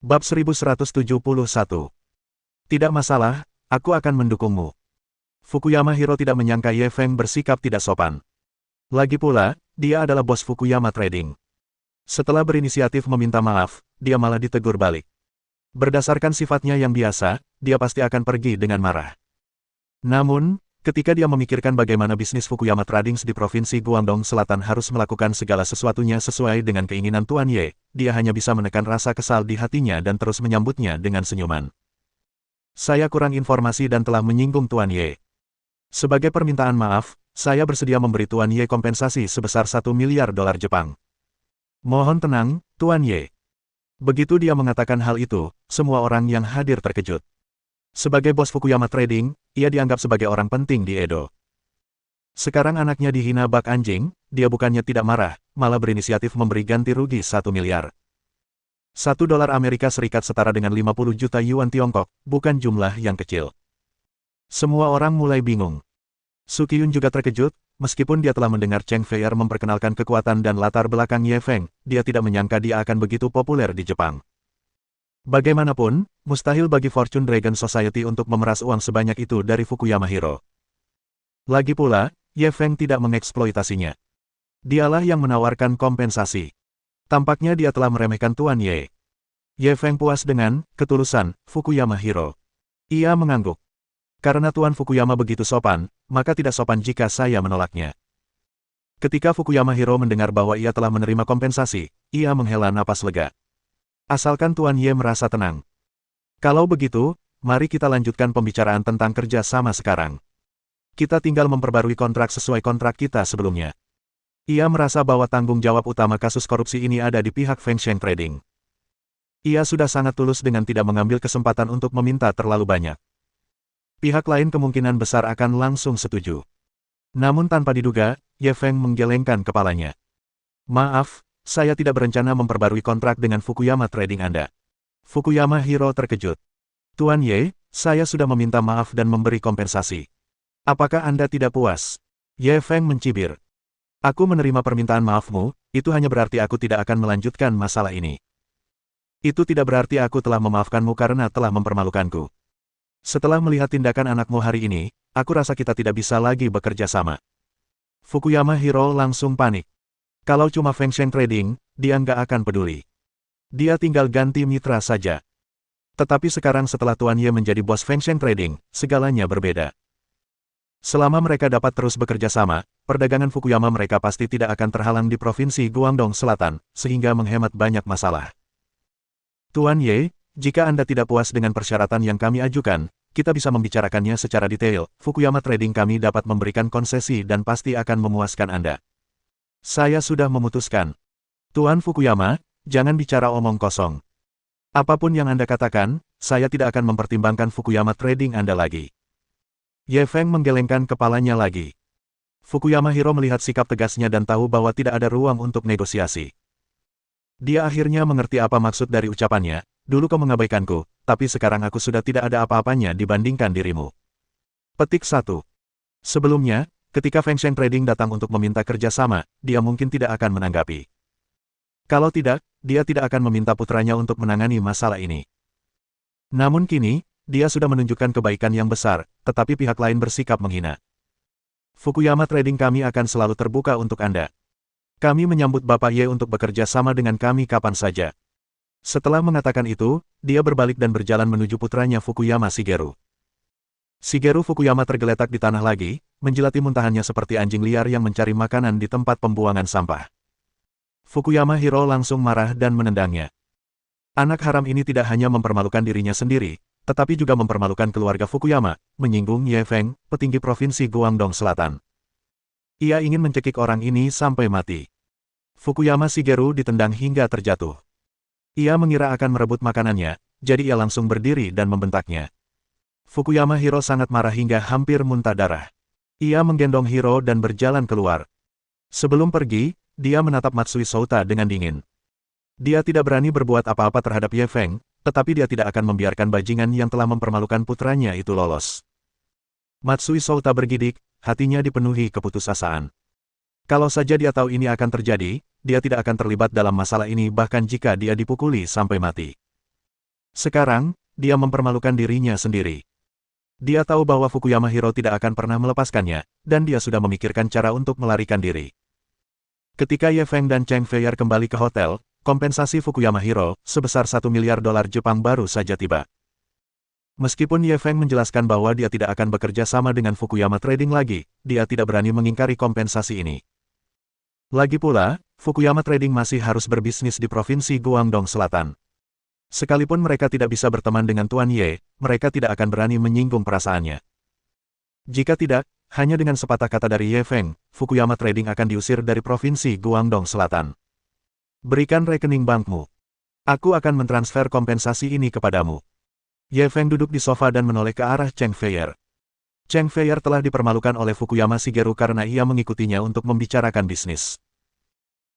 Bab 1171. Tidak masalah, aku akan mendukungmu. Fukuyama Hiro tidak menyangka Ye Feng bersikap tidak sopan. Lagi pula, dia adalah bos Fukuyama Trading. Setelah berinisiatif meminta maaf, dia malah ditegur balik. Berdasarkan sifatnya yang biasa, dia pasti akan pergi dengan marah. Namun, ketika dia memikirkan bagaimana bisnis Fukuyama Trading di Provinsi Guangdong Selatan harus melakukan segala sesuatunya sesuai dengan keinginan Tuan Ye, dia hanya bisa menekan rasa kesal di hatinya dan terus menyambutnya dengan senyuman. Saya kurang informasi dan telah menyinggung Tuan Ye. Sebagai permintaan maaf, saya bersedia memberi Tuan Ye kompensasi sebesar 1 miliar dolar Jepang. Mohon tenang, Tuan Ye. Begitu dia mengatakan hal itu, semua orang yang hadir terkejut. Sebagai bos Fukuyama Trading, ia dianggap sebagai orang penting di Edo. Sekarang anaknya dihina bak anjing, dia bukannya tidak marah, malah berinisiatif memberi ganti rugi 1 miliar. 1 dolar Amerika Serikat setara dengan 50 juta yuan Tiongkok, bukan jumlah yang kecil. Semua orang mulai bingung. Sukiyun juga terkejut, meskipun dia telah mendengar Cheng Feier memperkenalkan kekuatan dan latar belakang Ye Feng, dia tidak menyangka dia akan begitu populer di Jepang. Bagaimanapun, mustahil bagi Fortune Dragon Society untuk memeras uang sebanyak itu dari Fukuyama Hiro. Lagi pula, Ye Feng tidak mengeksploitasinya. Dialah yang menawarkan kompensasi. Tampaknya dia telah meremehkan Tuan Ye. Ye Feng puas dengan ketulusan Fukuyama Hiro. Ia mengangguk. Karena Tuan Fukuyama begitu sopan, maka tidak sopan jika saya menolaknya. Ketika Fukuyama Hiro mendengar bahwa ia telah menerima kompensasi, ia menghela napas lega. Asalkan Tuan Ye merasa tenang. Kalau begitu, mari kita lanjutkan pembicaraan tentang kerja sama sekarang. Kita tinggal memperbarui kontrak sesuai kontrak kita sebelumnya. Ia merasa bahwa tanggung jawab utama kasus korupsi ini ada di pihak Feng Sheng Trading. Ia sudah sangat tulus dengan tidak mengambil kesempatan untuk meminta terlalu banyak. Pihak lain kemungkinan besar akan langsung setuju. Namun tanpa diduga, Ye Feng menggelengkan kepalanya. Maaf, saya tidak berencana memperbarui kontrak dengan Fukuyama Trading Anda. Fukuyama Hiro terkejut. Tuan Ye, saya sudah meminta maaf dan memberi kompensasi. Apakah Anda tidak puas? Ye Feng mencibir. Aku menerima permintaan maafmu, itu hanya berarti aku tidak akan melanjutkan masalah ini. Itu tidak berarti aku telah memaafkanmu karena telah mempermalukanku. Setelah melihat tindakan anakmu hari ini, aku rasa kita tidak bisa lagi bekerja sama. Fukuyama Hiro langsung panik. Kalau cuma Feng Sheng Trading, dia nggak akan peduli. Dia tinggal ganti mitra saja. Tetapi sekarang setelah Tuan Ye menjadi bos Feng Sheng Trading, segalanya berbeda. Selama mereka dapat terus bekerja sama, perdagangan Fukuyama mereka pasti tidak akan terhalang di Provinsi Guangdong Selatan, sehingga menghemat banyak masalah. Tuan Ye, jika Anda tidak puas dengan persyaratan yang kami ajukan, kita bisa membicarakannya secara detail. Fukuyama Trading kami dapat memberikan konsesi dan pasti akan memuaskan Anda. Saya sudah memutuskan. Tuan Fukuyama, jangan bicara omong kosong. Apapun yang Anda katakan, saya tidak akan mempertimbangkan Fukuyama Trading Anda lagi. Ye Feng menggelengkan kepalanya lagi. Fukuyama Hiro melihat sikap tegasnya dan tahu bahwa tidak ada ruang untuk negosiasi. Dia akhirnya mengerti apa maksud dari ucapannya, dulu kau mengabaikanku, tapi sekarang aku sudah tidak ada apa-apanya dibandingkan dirimu. Petik 1. Sebelumnya, ketika Feng Sheng Trading datang untuk meminta kerjasama, dia mungkin tidak akan menanggapi. Kalau tidak, dia tidak akan meminta putranya untuk menangani masalah ini. Namun kini, dia sudah menunjukkan kebaikan yang besar, tetapi pihak lain bersikap menghina. Fukuyama Trading kami akan selalu terbuka untuk Anda. Kami menyambut Bapak Ye untuk bekerja sama dengan kami kapan saja. Setelah mengatakan itu, dia berbalik dan berjalan menuju putranya Fukuyama Shigeru. Shigeru Fukuyama tergeletak di tanah lagi, menjilati muntahannya seperti anjing liar yang mencari makanan di tempat pembuangan sampah. Fukuyama Hiro langsung marah dan menendangnya. Anak haram ini tidak hanya mempermalukan dirinya sendiri, tetapi juga mempermalukan keluarga Fukuyama, menyinggung Ye Feng, petinggi Provinsi Guangdong Selatan. Ia ingin mencekik orang ini sampai mati. Fukuyama Shigeru ditendang hingga terjatuh. Ia mengira akan merebut makanannya, jadi ia langsung berdiri dan membentaknya. Fukuyama Hiro sangat marah hingga hampir muntah darah. Ia menggendong Hiro dan berjalan keluar. Sebelum pergi, dia menatap Matsui Souta dengan dingin. Dia tidak berani berbuat apa-apa terhadap Ye Feng, tetapi dia tidak akan membiarkan bajingan yang telah mempermalukan putranya itu lolos. Matsui Souta bergidik, hatinya dipenuhi keputusasaan. Kalau saja dia tahu ini akan terjadi, dia tidak akan terlibat dalam masalah ini bahkan jika dia dipukuli sampai mati. Sekarang, dia mempermalukan dirinya sendiri. Dia tahu bahwa Fukuyama Hiro tidak akan pernah melepaskannya, dan dia sudah memikirkan cara untuk melarikan diri. Ketika Ye Feng dan Cheng Feier kembali ke hotel, kompensasi Fukuyama Hiro sebesar $1 miliar Jepang baru saja tiba. Meskipun Ye Feng menjelaskan bahwa dia tidak akan bekerja sama dengan Fukuyama Trading lagi, dia tidak berani mengingkari kompensasi ini. Lagi pula, Fukuyama Trading masih harus berbisnis di Provinsi Guangdong Selatan. Sekalipun mereka tidak bisa berteman dengan Tuan Ye, mereka tidak akan berani menyinggung perasaannya. Jika tidak, hanya dengan sepatah kata dari Ye Feng, Fukuyama Trading akan diusir dari Provinsi Guangdong Selatan. Berikan rekening bankmu. Aku akan mentransfer kompensasi ini kepadamu. Ye Feng duduk di sofa dan menoleh ke arah Cheng Feier. Cheng Feier telah dipermalukan oleh Fukuyama Shigeru karena ia mengikutinya untuk membicarakan bisnis.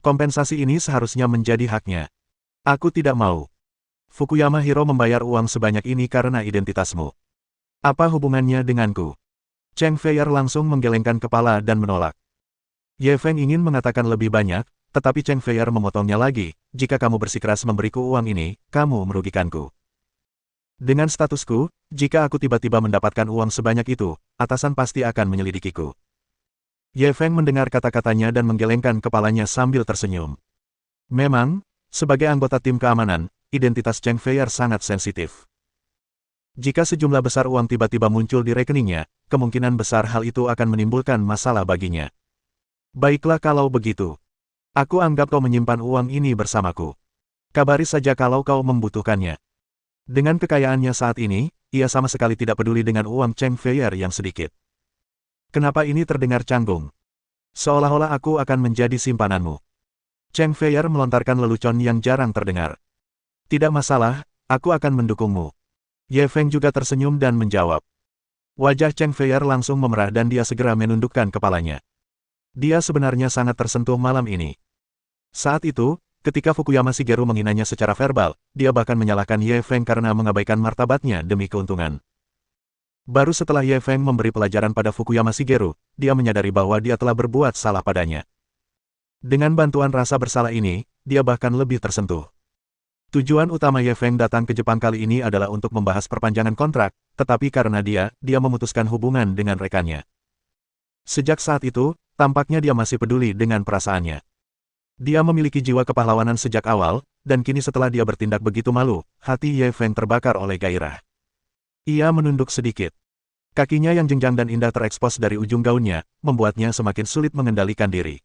Kompensasi ini seharusnya menjadi haknya. Aku tidak mau. Fukuyama Hiro membayar uang sebanyak ini karena identitasmu. Apa hubungannya denganku? Cheng Feier langsung menggelengkan kepala dan menolak. Ye Feng ingin mengatakan lebih banyak, tetapi Cheng Feier memotongnya lagi, jika kamu bersikeras memberiku uang ini, kamu merugikanku. Dengan statusku, jika aku tiba-tiba mendapatkan uang sebanyak itu, atasan pasti akan menyelidikiku. Ye Feng mendengar kata-katanya dan menggelengkan kepalanya sambil tersenyum. Memang, sebagai anggota tim keamanan, identitas Cheng Feier sangat sensitif. Jika sejumlah besar uang tiba-tiba muncul di rekeningnya, kemungkinan besar hal itu akan menimbulkan masalah baginya. Baiklah kalau begitu. Aku anggap kau menyimpan uang ini bersamaku. Kabari saja kalau kau membutuhkannya. Dengan kekayaannya saat ini, ia sama sekali tidak peduli dengan uang Cheng Feier yang sedikit. Kenapa ini terdengar canggung? Seolah-olah aku akan menjadi simpananmu. Cheng Feier melontarkan lelucon yang jarang terdengar. Tidak masalah, aku akan mendukungmu. Ye Feng juga tersenyum dan menjawab. Wajah Cheng Feier langsung memerah dan dia segera menundukkan kepalanya. Dia sebenarnya sangat tersentuh malam ini. Saat itu, ketika Fukuyama Shigeru menghinanya secara verbal, dia bahkan menyalahkan Ye Feng karena mengabaikan martabatnya demi keuntungan. Baru setelah Ye Feng memberi pelajaran pada Fukuyama Shigeru, dia menyadari bahwa dia telah berbuat salah padanya. Dengan bantuan rasa bersalah ini, dia bahkan lebih tersentuh. Tujuan utama Ye Feng datang ke Jepang kali ini adalah untuk membahas perpanjangan kontrak, tetapi karena dia memutuskan hubungan dengan rekannya. Sejak saat itu, tampaknya dia masih peduli dengan perasaannya. Dia memiliki jiwa kepahlawanan sejak awal, dan kini setelah dia bertindak begitu malu, hati Ye Feng terbakar oleh gairah. Ia menunduk sedikit. Kakinya yang jenjang dan indah terekspos dari ujung gaunnya, membuatnya semakin sulit mengendalikan diri.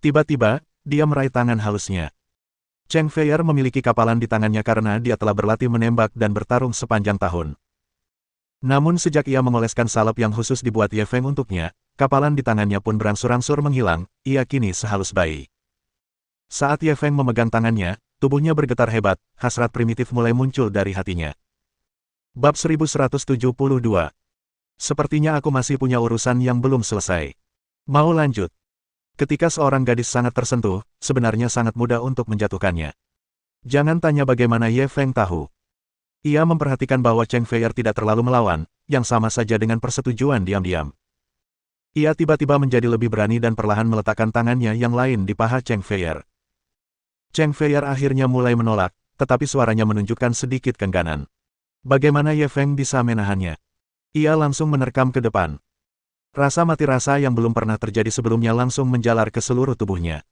Tiba-tiba, dia meraih tangan halusnya. Cheng Feier memiliki kapalan di tangannya karena dia telah berlatih menembak dan bertarung sepanjang tahun. Namun sejak ia mengoleskan salep yang khusus dibuat Ye Feng untuknya, kapalan di tangannya pun berangsur-angsur menghilang, ia kini sehalus bayi. Saat Ye Feng memegang tangannya, tubuhnya bergetar hebat, hasrat primitif mulai muncul dari hatinya. Bab 1172. Sepertinya aku masih punya urusan yang belum selesai. Mau lanjut? Ketika seorang gadis sangat tersentuh, sebenarnya sangat mudah untuk menjatuhkannya. Jangan tanya bagaimana Ye Feng tahu. Ia memperhatikan bahwa Cheng Feier tidak terlalu melawan, yang sama saja dengan persetujuan diam-diam. Ia tiba-tiba menjadi lebih berani dan perlahan meletakkan tangannya yang lain di paha Cheng Feier. Cheng Feier akhirnya mulai menolak, tetapi suaranya menunjukkan sedikit keengganan. Bagaimana Ye Feng bisa menahannya? Ia langsung menerkam ke depan. Rasa mati rasa yang belum pernah terjadi sebelumnya langsung menjalar ke seluruh tubuhnya.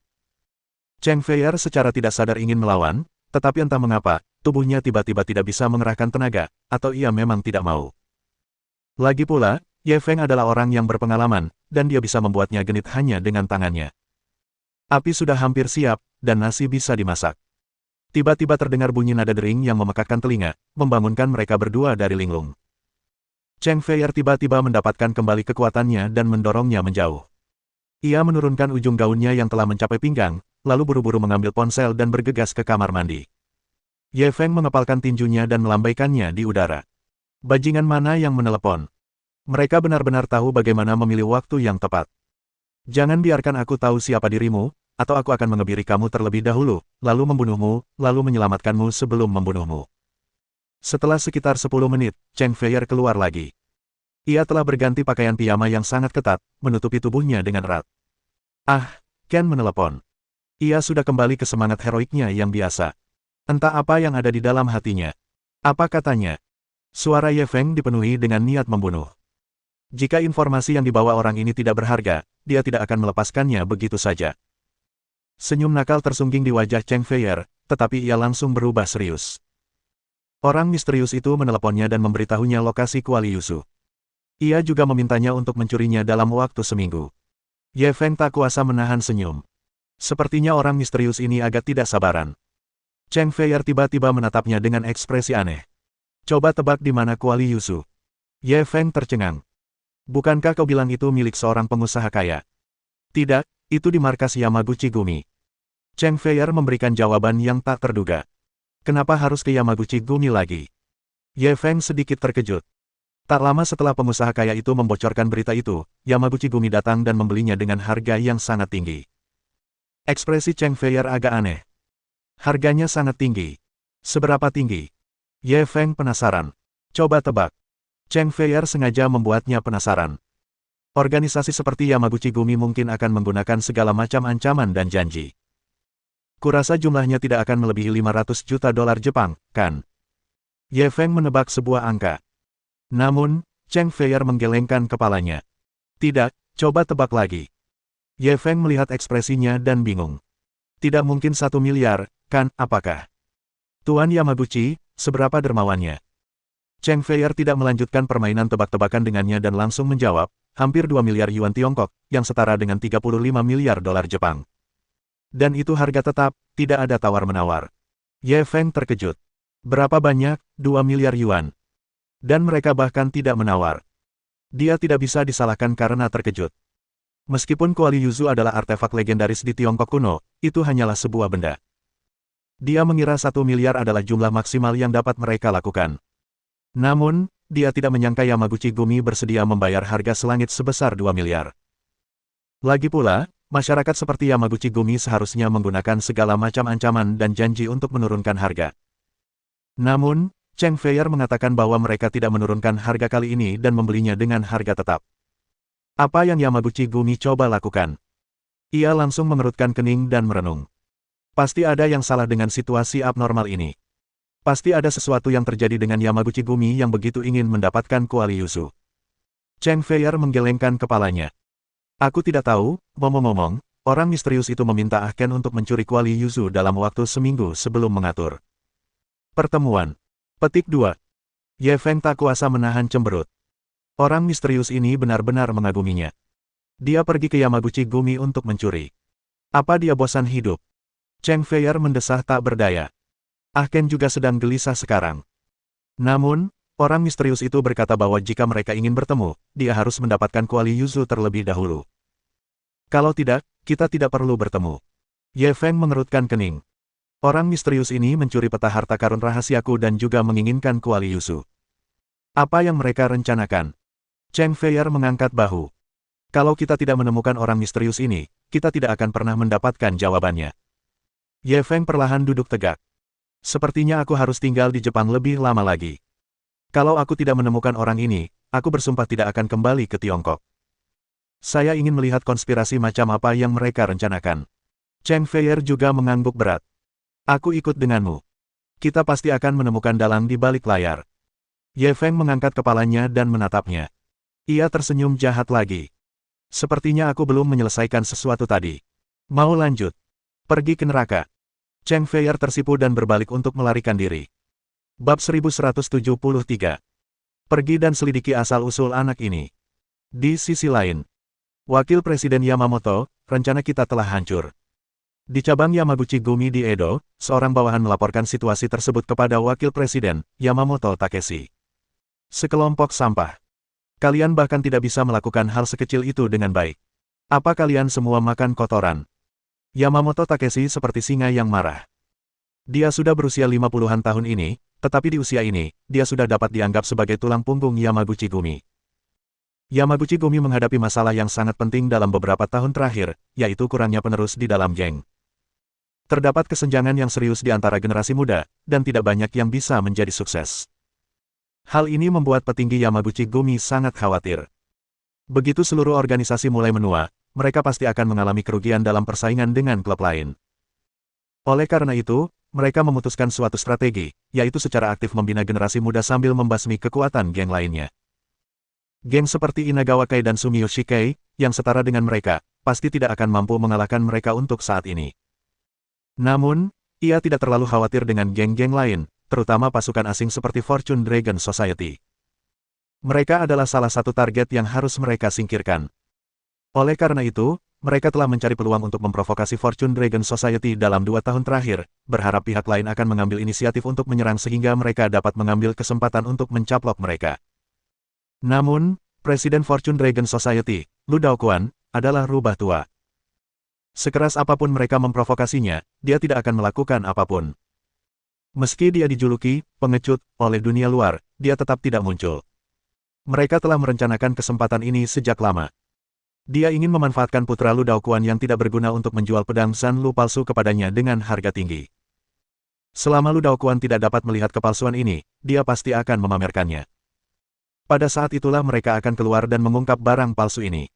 Cheng Feier secara tidak sadar ingin melawan, tetapi entah mengapa, tubuhnya tiba-tiba tidak bisa mengerahkan tenaga, atau ia memang tidak mau. Lagi pula, Ye Feng adalah orang yang berpengalaman, dan dia bisa membuatnya genit hanya dengan tangannya. Api sudah hampir siap, dan nasi bisa dimasak. Tiba-tiba terdengar bunyi nada dering yang memekakkan telinga, membangunkan mereka berdua dari linglung. Cheng Feier tiba-tiba mendapatkan kembali kekuatannya dan mendorongnya menjauh. Ia menurunkan ujung gaunnya yang telah mencapai pinggang, lalu buru-buru mengambil ponsel dan bergegas ke kamar mandi. Ye Feng mengepalkan tinjunya dan melambaikannya di udara. Bajingan mana yang menelepon? Mereka benar-benar tahu bagaimana memilih waktu yang tepat. Jangan biarkan aku tahu siapa dirimu, atau aku akan mengebiri kamu terlebih dahulu, lalu membunuhmu, lalu menyelamatkanmu sebelum membunuhmu. Setelah sekitar 10 menit, Cheng Feier keluar lagi. Ia telah berganti pakaian piyama yang sangat ketat, menutupi tubuhnya dengan erat. Ah, Ken menelepon. Ia sudah kembali ke semangat heroiknya yang biasa. Entah apa yang ada di dalam hatinya. Apa katanya? Suara Ye Feng dipenuhi dengan niat membunuh. Jika informasi yang dibawa orang ini tidak berharga, dia tidak akan melepaskannya begitu saja. Senyum nakal tersungging di wajah Cheng Feier, tetapi ia langsung berubah serius. Orang misterius itu meneleponnya dan memberitahunya lokasi Kuali Yusu. Ia juga memintanya untuk mencurinya dalam waktu seminggu. Ye Feng tak kuasa menahan senyum. Sepertinya orang misterius ini agak tidak sabaran. Cheng Feier tiba-tiba menatapnya dengan ekspresi aneh. Coba tebak di mana Kuali Yusu. Ye Feng tercengang. Bukankah kau bilang itu milik seorang pengusaha kaya? Tidak, itu di markas Yamaguchi Gumi. Cheng Feier memberikan jawaban yang tak terduga. Kenapa harus ke Yamaguchi Gumi lagi? Ye Feng sedikit terkejut. Tak lama setelah pengusaha kaya itu membocorkan berita itu, Yamaguchi Gumi datang dan membelinya dengan harga yang sangat tinggi. Ekspresi Cheng Feier agak aneh. Harganya sangat tinggi. Seberapa tinggi? Ye Feng penasaran. Coba tebak. Cheng Feier sengaja membuatnya penasaran. Organisasi seperti Yamaguchi Gumi mungkin akan menggunakan segala macam ancaman dan janji. Kurasa jumlahnya tidak akan melebihi 500 juta dolar Jepang, kan? Ye Feng menebak sebuah angka. Namun, Cheng Feier menggelengkan kepalanya. Tidak, coba tebak lagi. Ye Feng melihat ekspresinya dan bingung. Tidak mungkin 1 miliar, kan, apakah? Tuan Yamaguchi, seberapa dermawannya? Cheng Feier tidak melanjutkan permainan tebak-tebakan dengannya dan langsung menjawab, hampir 2 miliar yuan Tiongkok, yang setara dengan 35 miliar dolar Jepang. Dan itu harga tetap, tidak ada tawar-menawar. Ye Feng terkejut. Berapa banyak? 2 miliar yuan. Dan mereka bahkan tidak menawar. Dia tidak bisa disalahkan karena terkejut. Meskipun Kuali Yuzu adalah artefak legendaris di Tiongkok kuno, itu hanyalah sebuah benda. Dia mengira 1 miliar adalah jumlah maksimal yang dapat mereka lakukan. Namun, dia tidak menyangka Yamaguchi Gumi bersedia membayar harga selangit sebesar 2 miliar. Lagi pula, masyarakat seperti Yamaguchi Gumi seharusnya menggunakan segala macam ancaman dan janji untuk menurunkan harga. Namun, Cheng Feier mengatakan bahwa mereka tidak menurunkan harga kali ini dan membelinya dengan harga tetap. Apa yang Yamaguchi Gumi coba lakukan? Ia langsung mengerutkan kening dan merenung. Pasti ada yang salah dengan situasi abnormal ini. Pasti ada sesuatu yang terjadi dengan Yamaguchi Gumi yang begitu ingin mendapatkan Kuali Yusu. Cheng Feier menggelengkan kepalanya. Aku tidak tahu, ngomong-ngomong, orang misterius itu meminta Ahken untuk mencuri Kuali Yusu dalam waktu seminggu sebelum mengatur pertemuan. Petik 2. Ye Feng tak kuasa menahan cemberut. Orang misterius ini benar-benar mengaguminya. Dia pergi ke Yamaguchi Gumi untuk mencuri. Apa dia bosan hidup? Cheng Feier mendesah tak berdaya. Ahken juga sedang gelisah sekarang. Namun, orang misterius itu berkata bahwa jika mereka ingin bertemu, dia harus mendapatkan Kuali Yuzu terlebih dahulu. Kalau tidak, kita tidak perlu bertemu. Ye Feng mengerutkan kening. Orang misterius ini mencuri peta harta karun rahasiaku dan juga menginginkan Kuali Yuzu. Apa yang mereka rencanakan? Cheng Feier mengangkat bahu. Kalau kita tidak menemukan orang misterius ini, kita tidak akan pernah mendapatkan jawabannya. Ye Feng perlahan duduk tegak. Sepertinya aku harus tinggal di Jepang lebih lama lagi. Kalau aku tidak menemukan orang ini, aku bersumpah tidak akan kembali ke Tiongkok. Saya ingin melihat konspirasi macam apa yang mereka rencanakan. Cheng Feier juga mengangguk berat. Aku ikut denganmu. Kita pasti akan menemukan dalang di balik layar. Ye Feng mengangkat kepalanya dan menatapnya. Ia tersenyum jahat lagi. Sepertinya aku belum menyelesaikan sesuatu tadi. Mau lanjut? Pergi ke neraka. Cheng Feier tersipu dan berbalik untuk melarikan diri. Bab 1173. Pergi dan selidiki asal-usul anak ini. Di sisi lain, Wakil Presiden Yamamoto, rencana kita telah hancur. Di cabang Yamaguchi Gumi di Edo, seorang bawahan melaporkan situasi tersebut kepada Wakil Presiden, Yamamoto Takeshi. Sekelompok sampah. Kalian bahkan tidak bisa melakukan hal sekecil itu dengan baik. Apa kalian semua makan kotoran? Yamamoto Takeshi seperti singa yang marah. Dia sudah berusia 50-an tahun ini, tetapi di usia ini, dia sudah dapat dianggap sebagai tulang punggung Yamaguchi Gumi. Yamaguchi Gumi menghadapi masalah yang sangat penting dalam beberapa tahun terakhir, yaitu kurangnya penerus di dalam geng. Terdapat kesenjangan yang serius di antara generasi muda, dan tidak banyak yang bisa menjadi sukses. Hal ini membuat petinggi Yamaguchi Gumi sangat khawatir. Begitu seluruh organisasi mulai menua, mereka pasti akan mengalami kerugian dalam persaingan dengan klub lain. Oleh karena itu, mereka memutuskan suatu strategi, yaitu secara aktif membina generasi muda sambil membasmi kekuatan geng lainnya. Geng seperti Inagawa Kai dan Sumiyoshi Kai, yang setara dengan mereka, pasti tidak akan mampu mengalahkan mereka untuk saat ini. Namun, ia tidak terlalu khawatir dengan geng-geng lain, terutama pasukan asing seperti Fortune Dragon Society. Mereka adalah salah satu target yang harus mereka singkirkan. Oleh karena itu, mereka telah mencari peluang untuk memprovokasi Fortune Dragon Society dalam 2 tahun terakhir, berharap pihak lain akan mengambil inisiatif untuk menyerang sehingga mereka dapat mengambil kesempatan untuk mencaplok mereka. Namun, Presiden Fortune Dragon Society, Lu Daoquan, adalah rubah tua. Sekeras apapun mereka memprovokasinya, dia tidak akan melakukan apapun. Meski dia dijuluki pengecut oleh dunia luar, dia tetap tidak muncul. Mereka telah merencanakan kesempatan ini sejak lama. Dia ingin memanfaatkan putra Lu Daoquan yang tidak berguna untuk menjual pedang Shan Lu palsu kepadanya dengan harga tinggi. Selama Lu Daoquan tidak dapat melihat kepalsuan ini, dia pasti akan memamerkannya. Pada saat itulah mereka akan keluar dan mengungkap barang palsu ini.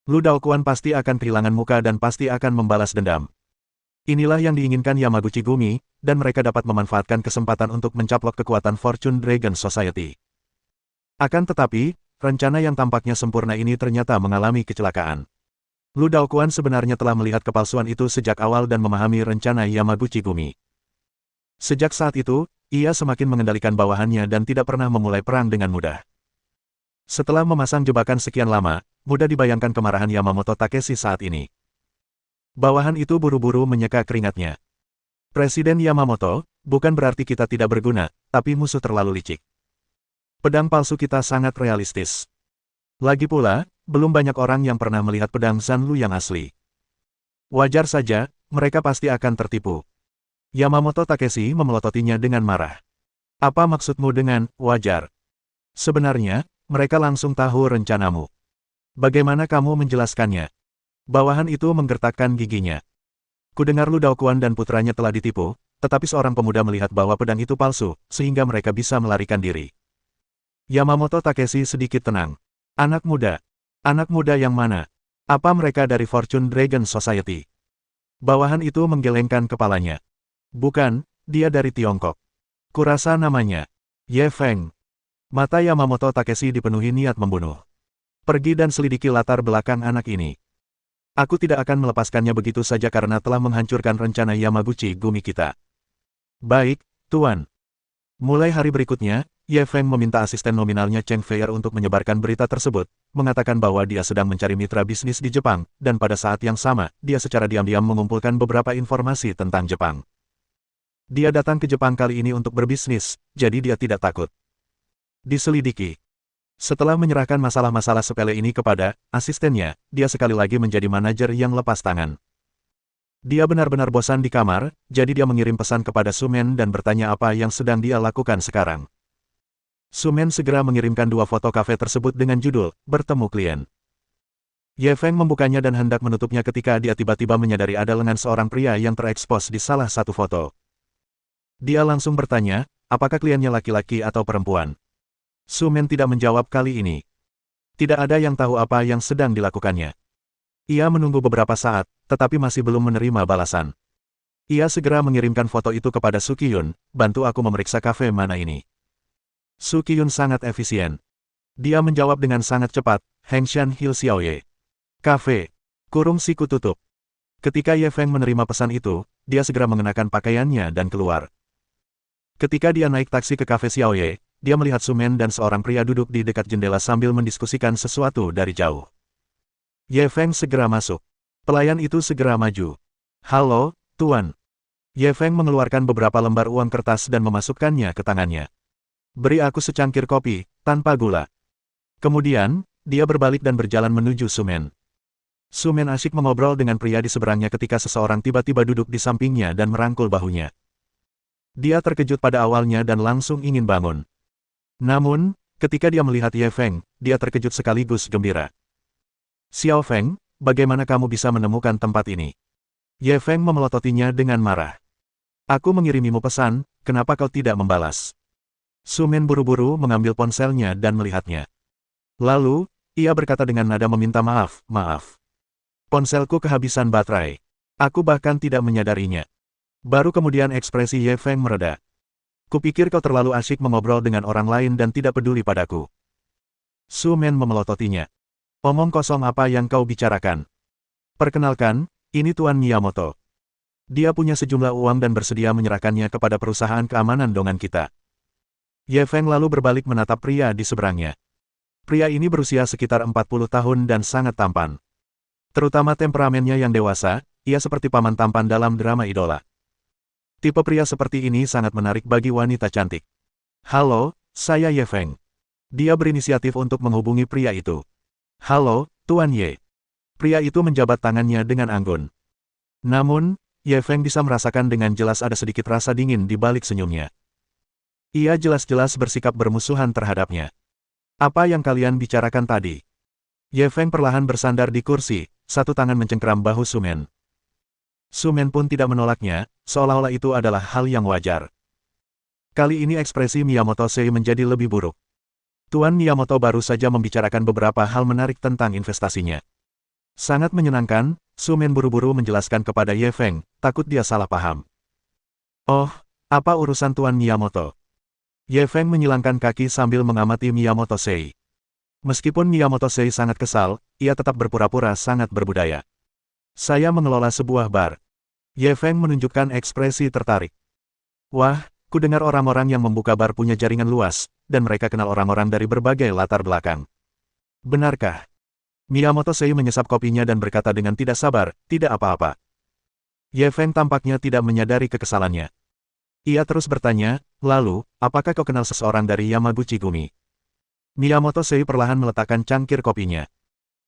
Lu Daoquan pasti akan kehilangan muka dan pasti akan membalas dendam. Inilah yang diinginkan Yamaguchi Gumi, dan mereka dapat memanfaatkan kesempatan untuk mencaplok kekuatan Fortune Dragon Society. Akan tetapi, rencana yang tampaknya sempurna ini ternyata mengalami kecelakaan. Lu Daoquan sebenarnya telah melihat kepalsuan itu sejak awal dan memahami rencana Yamaguchi Gumi. Sejak saat itu, ia semakin mengendalikan bawahannya dan tidak pernah memulai perang dengan mudah. Setelah memasang jebakan sekian lama, mudah dibayangkan kemarahan Yamamoto Takeshi saat ini. Bawahan itu buru-buru menyeka keringatnya. Presiden Yamamoto, bukan berarti kita tidak berguna, tapi musuh terlalu licik. Pedang palsu kita sangat realistis. Lagi pula, belum banyak orang yang pernah melihat pedang Shan Lu yang asli. Wajar saja, mereka pasti akan tertipu. Yamamoto Takeshi memelototinya dengan marah. Apa maksudmu dengan wajar? Sebenarnya, mereka langsung tahu rencanamu. Bagaimana kamu menjelaskannya? Bawahan itu menggertakkan giginya. Kudengar Lu Daoquan dan putranya telah ditipu, tetapi seorang pemuda melihat bahwa pedang itu palsu, sehingga mereka bisa melarikan diri. Yamamoto Takeshi sedikit tenang. Anak muda yang mana? Apa mereka dari Fortune Dragon Society? Bawahan itu menggelengkan kepalanya. Bukan, dia dari Tiongkok. Kurasa namanya Ye Feng. Mata Yamamoto Takeshi dipenuhi niat membunuh. Pergi dan selidiki latar belakang anak ini. Aku tidak akan melepaskannya begitu saja karena telah menghancurkan rencana Yamaguchi Gumi kita. Baik, Tuan. Mulai hari berikutnya, Ye Feng meminta asisten nominalnya Cheng Feier untuk menyebarkan berita tersebut, mengatakan bahwa dia sedang mencari mitra bisnis di Jepang, dan pada saat yang sama, dia secara diam-diam mengumpulkan beberapa informasi tentang Jepang. Dia datang ke Jepang kali ini untuk berbisnis, jadi dia tidak takut diselidiki. Setelah menyerahkan masalah-masalah sepele ini kepada asistennya, dia sekali lagi menjadi manajer yang lepas tangan. Dia benar-benar bosan di kamar, jadi dia mengirim pesan kepada Sumen dan bertanya apa yang sedang dia lakukan sekarang. Sumen segera mengirimkan 2 foto kafe tersebut dengan judul, bertemu klien. Ye Feng membukanya dan hendak menutupnya ketika dia tiba-tiba menyadari ada lengan seorang pria yang terekspos di salah satu foto. Dia langsung bertanya, apakah kliennya laki-laki atau perempuan? Sumen tidak menjawab kali ini. Tidak ada yang tahu apa yang sedang dilakukannya. Ia menunggu beberapa saat, tetapi masih belum menerima balasan. Ia segera mengirimkan foto itu kepada Sukiyun, bantu aku memeriksa kafe mana ini. Sukiyun sangat efisien. Dia menjawab dengan sangat cepat, Hengshan Hill Xiaoye. Kafe. Kurung siku tutup. Ketika Ye Feng menerima pesan itu, dia segera mengenakan pakaiannya dan keluar. Ketika dia naik taksi ke kafe Xiaoye, dia melihat Sumen dan seorang pria duduk di dekat jendela sambil mendiskusikan sesuatu dari jauh. Ye Feng segera masuk. Pelayan itu segera maju. Halo, Tuan. Ye Feng mengeluarkan beberapa lembar uang kertas dan memasukkannya ke tangannya. Beri aku secangkir kopi, tanpa gula. Kemudian, dia berbalik dan berjalan menuju Sumen. Sumen asyik mengobrol dengan pria di seberangnya ketika seseorang tiba-tiba duduk di sampingnya dan merangkul bahunya. Dia terkejut pada awalnya dan langsung ingin bangun. Namun, ketika dia melihat Ye Feng, dia terkejut sekaligus gembira. Xiao Feng, bagaimana kamu bisa menemukan tempat ini? Ye Feng memelototinya dengan marah. Aku mengirimimu pesan, kenapa kau tidak membalas? Sumen buru-buru mengambil ponselnya dan melihatnya. Lalu, ia berkata dengan nada meminta maaf, maaf. Ponselku kehabisan baterai. Aku bahkan tidak menyadarinya. Baru kemudian ekspresi Ye Feng mereda. Kupikir kau terlalu asyik mengobrol dengan orang lain dan tidak peduli padaku. Su Men memelototinya. Omong kosong apa yang kau bicarakan? Perkenalkan, ini Tuan Miyamoto. Dia punya sejumlah uang dan bersedia menyerahkannya kepada perusahaan keamanan dongan kita. Ye Feng lalu berbalik menatap pria di seberangnya. Pria ini berusia sekitar 40 tahun dan sangat tampan. Terutama temperamennya yang dewasa, ia seperti paman tampan dalam drama idola. Tipe pria seperti ini sangat menarik bagi wanita cantik. Halo, saya Ye Feng. Dia berinisiatif untuk menghubungi pria itu. Halo, Tuan Ye. Pria itu menjabat tangannya dengan anggun. Namun, Ye Feng bisa merasakan dengan jelas ada sedikit rasa dingin di balik senyumnya. Ia jelas-jelas bersikap bermusuhan terhadapnya. Apa yang kalian bicarakan tadi? Ye Feng perlahan bersandar di kursi, satu tangan mencengkeram bahu Su Men. Su Men pun tidak menolaknya, seolah-olah itu adalah hal yang wajar. Kali ini ekspresi Miyamoto Sei menjadi lebih buruk. Tuan Miyamoto baru saja membicarakan beberapa hal menarik tentang investasinya. Sangat menyenangkan, Su Men buru-buru menjelaskan kepada Ye Feng, takut dia salah paham. Oh, apa urusan Tuan Miyamoto? Ye Feng menyilangkan kaki sambil mengamati Miyamoto Sei. Meskipun Miyamoto Sei sangat kesal, ia tetap berpura-pura sangat berbudaya. Saya mengelola sebuah bar. Ye Feng menunjukkan ekspresi tertarik. Wah, ku dengar orang-orang yang membuka bar punya jaringan luas, dan mereka kenal orang-orang dari berbagai latar belakang. Benarkah? Miyamoto Sei menyesap kopinya dan berkata dengan tidak sabar, tidak apa-apa. Ye Feng tampaknya tidak menyadari kekesalannya. Ia terus bertanya, lalu, apakah kau kenal seseorang dari Yamaguchi Gumi? Miyamoto Sei perlahan meletakkan cangkir kopinya.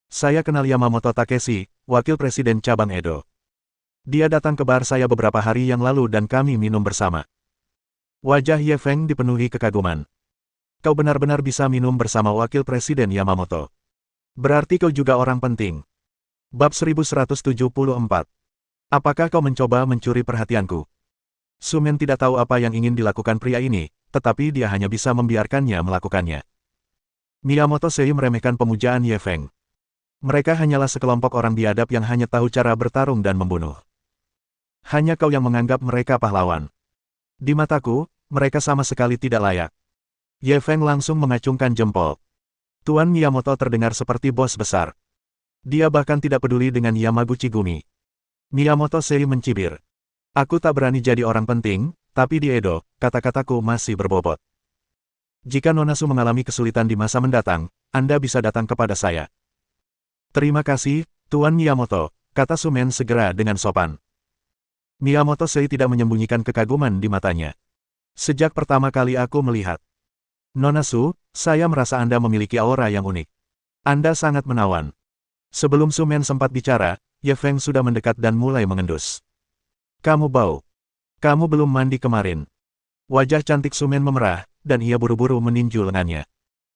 Saya kenal Yamamoto Takeshi, wakil presiden cabang Edo. Dia datang ke bar saya beberapa hari yang lalu dan kami minum bersama. Wajah Ye Feng dipenuhi kekaguman. Kau benar-benar bisa minum bersama wakil presiden Yamamoto. Berarti kau juga orang penting. Bab 1174. Apakah kau mencoba mencuri perhatianku? Su Men tidak tahu apa yang ingin dilakukan pria ini, tetapi dia hanya bisa membiarkannya melakukannya. Miyamoto Sei meremehkan pemujaan Ye Feng. Mereka hanyalah sekelompok orang biadab yang hanya tahu cara bertarung dan membunuh. Hanya kau yang menganggap mereka pahlawan. Di mataku, mereka sama sekali tidak layak. Ye Feng langsung mengacungkan jempol. Tuan Miyamoto terdengar seperti bos besar. Dia bahkan tidak peduli dengan Yamaguchi Gumi. Miyamoto Sei mencibir. Aku tak berani jadi orang penting, tapi di Edo, kata-kataku masih berbobot. Jika Nona Su mengalami kesulitan di masa mendatang, Anda bisa datang kepada saya. Terima kasih, Tuan Miyamoto, kata Su Men segera dengan sopan. Miyamoto Sei tidak menyembunyikan kekaguman di matanya. Sejak pertama kali aku melihat Nona Su, saya merasa Anda memiliki aura yang unik. Anda sangat menawan. Sebelum Su Men sempat bicara, Ye Feng sudah mendekat dan mulai mengendus. Kamu bau. Kamu belum mandi kemarin. Wajah cantik Su Men memerah, dan ia buru-buru meninju lengannya.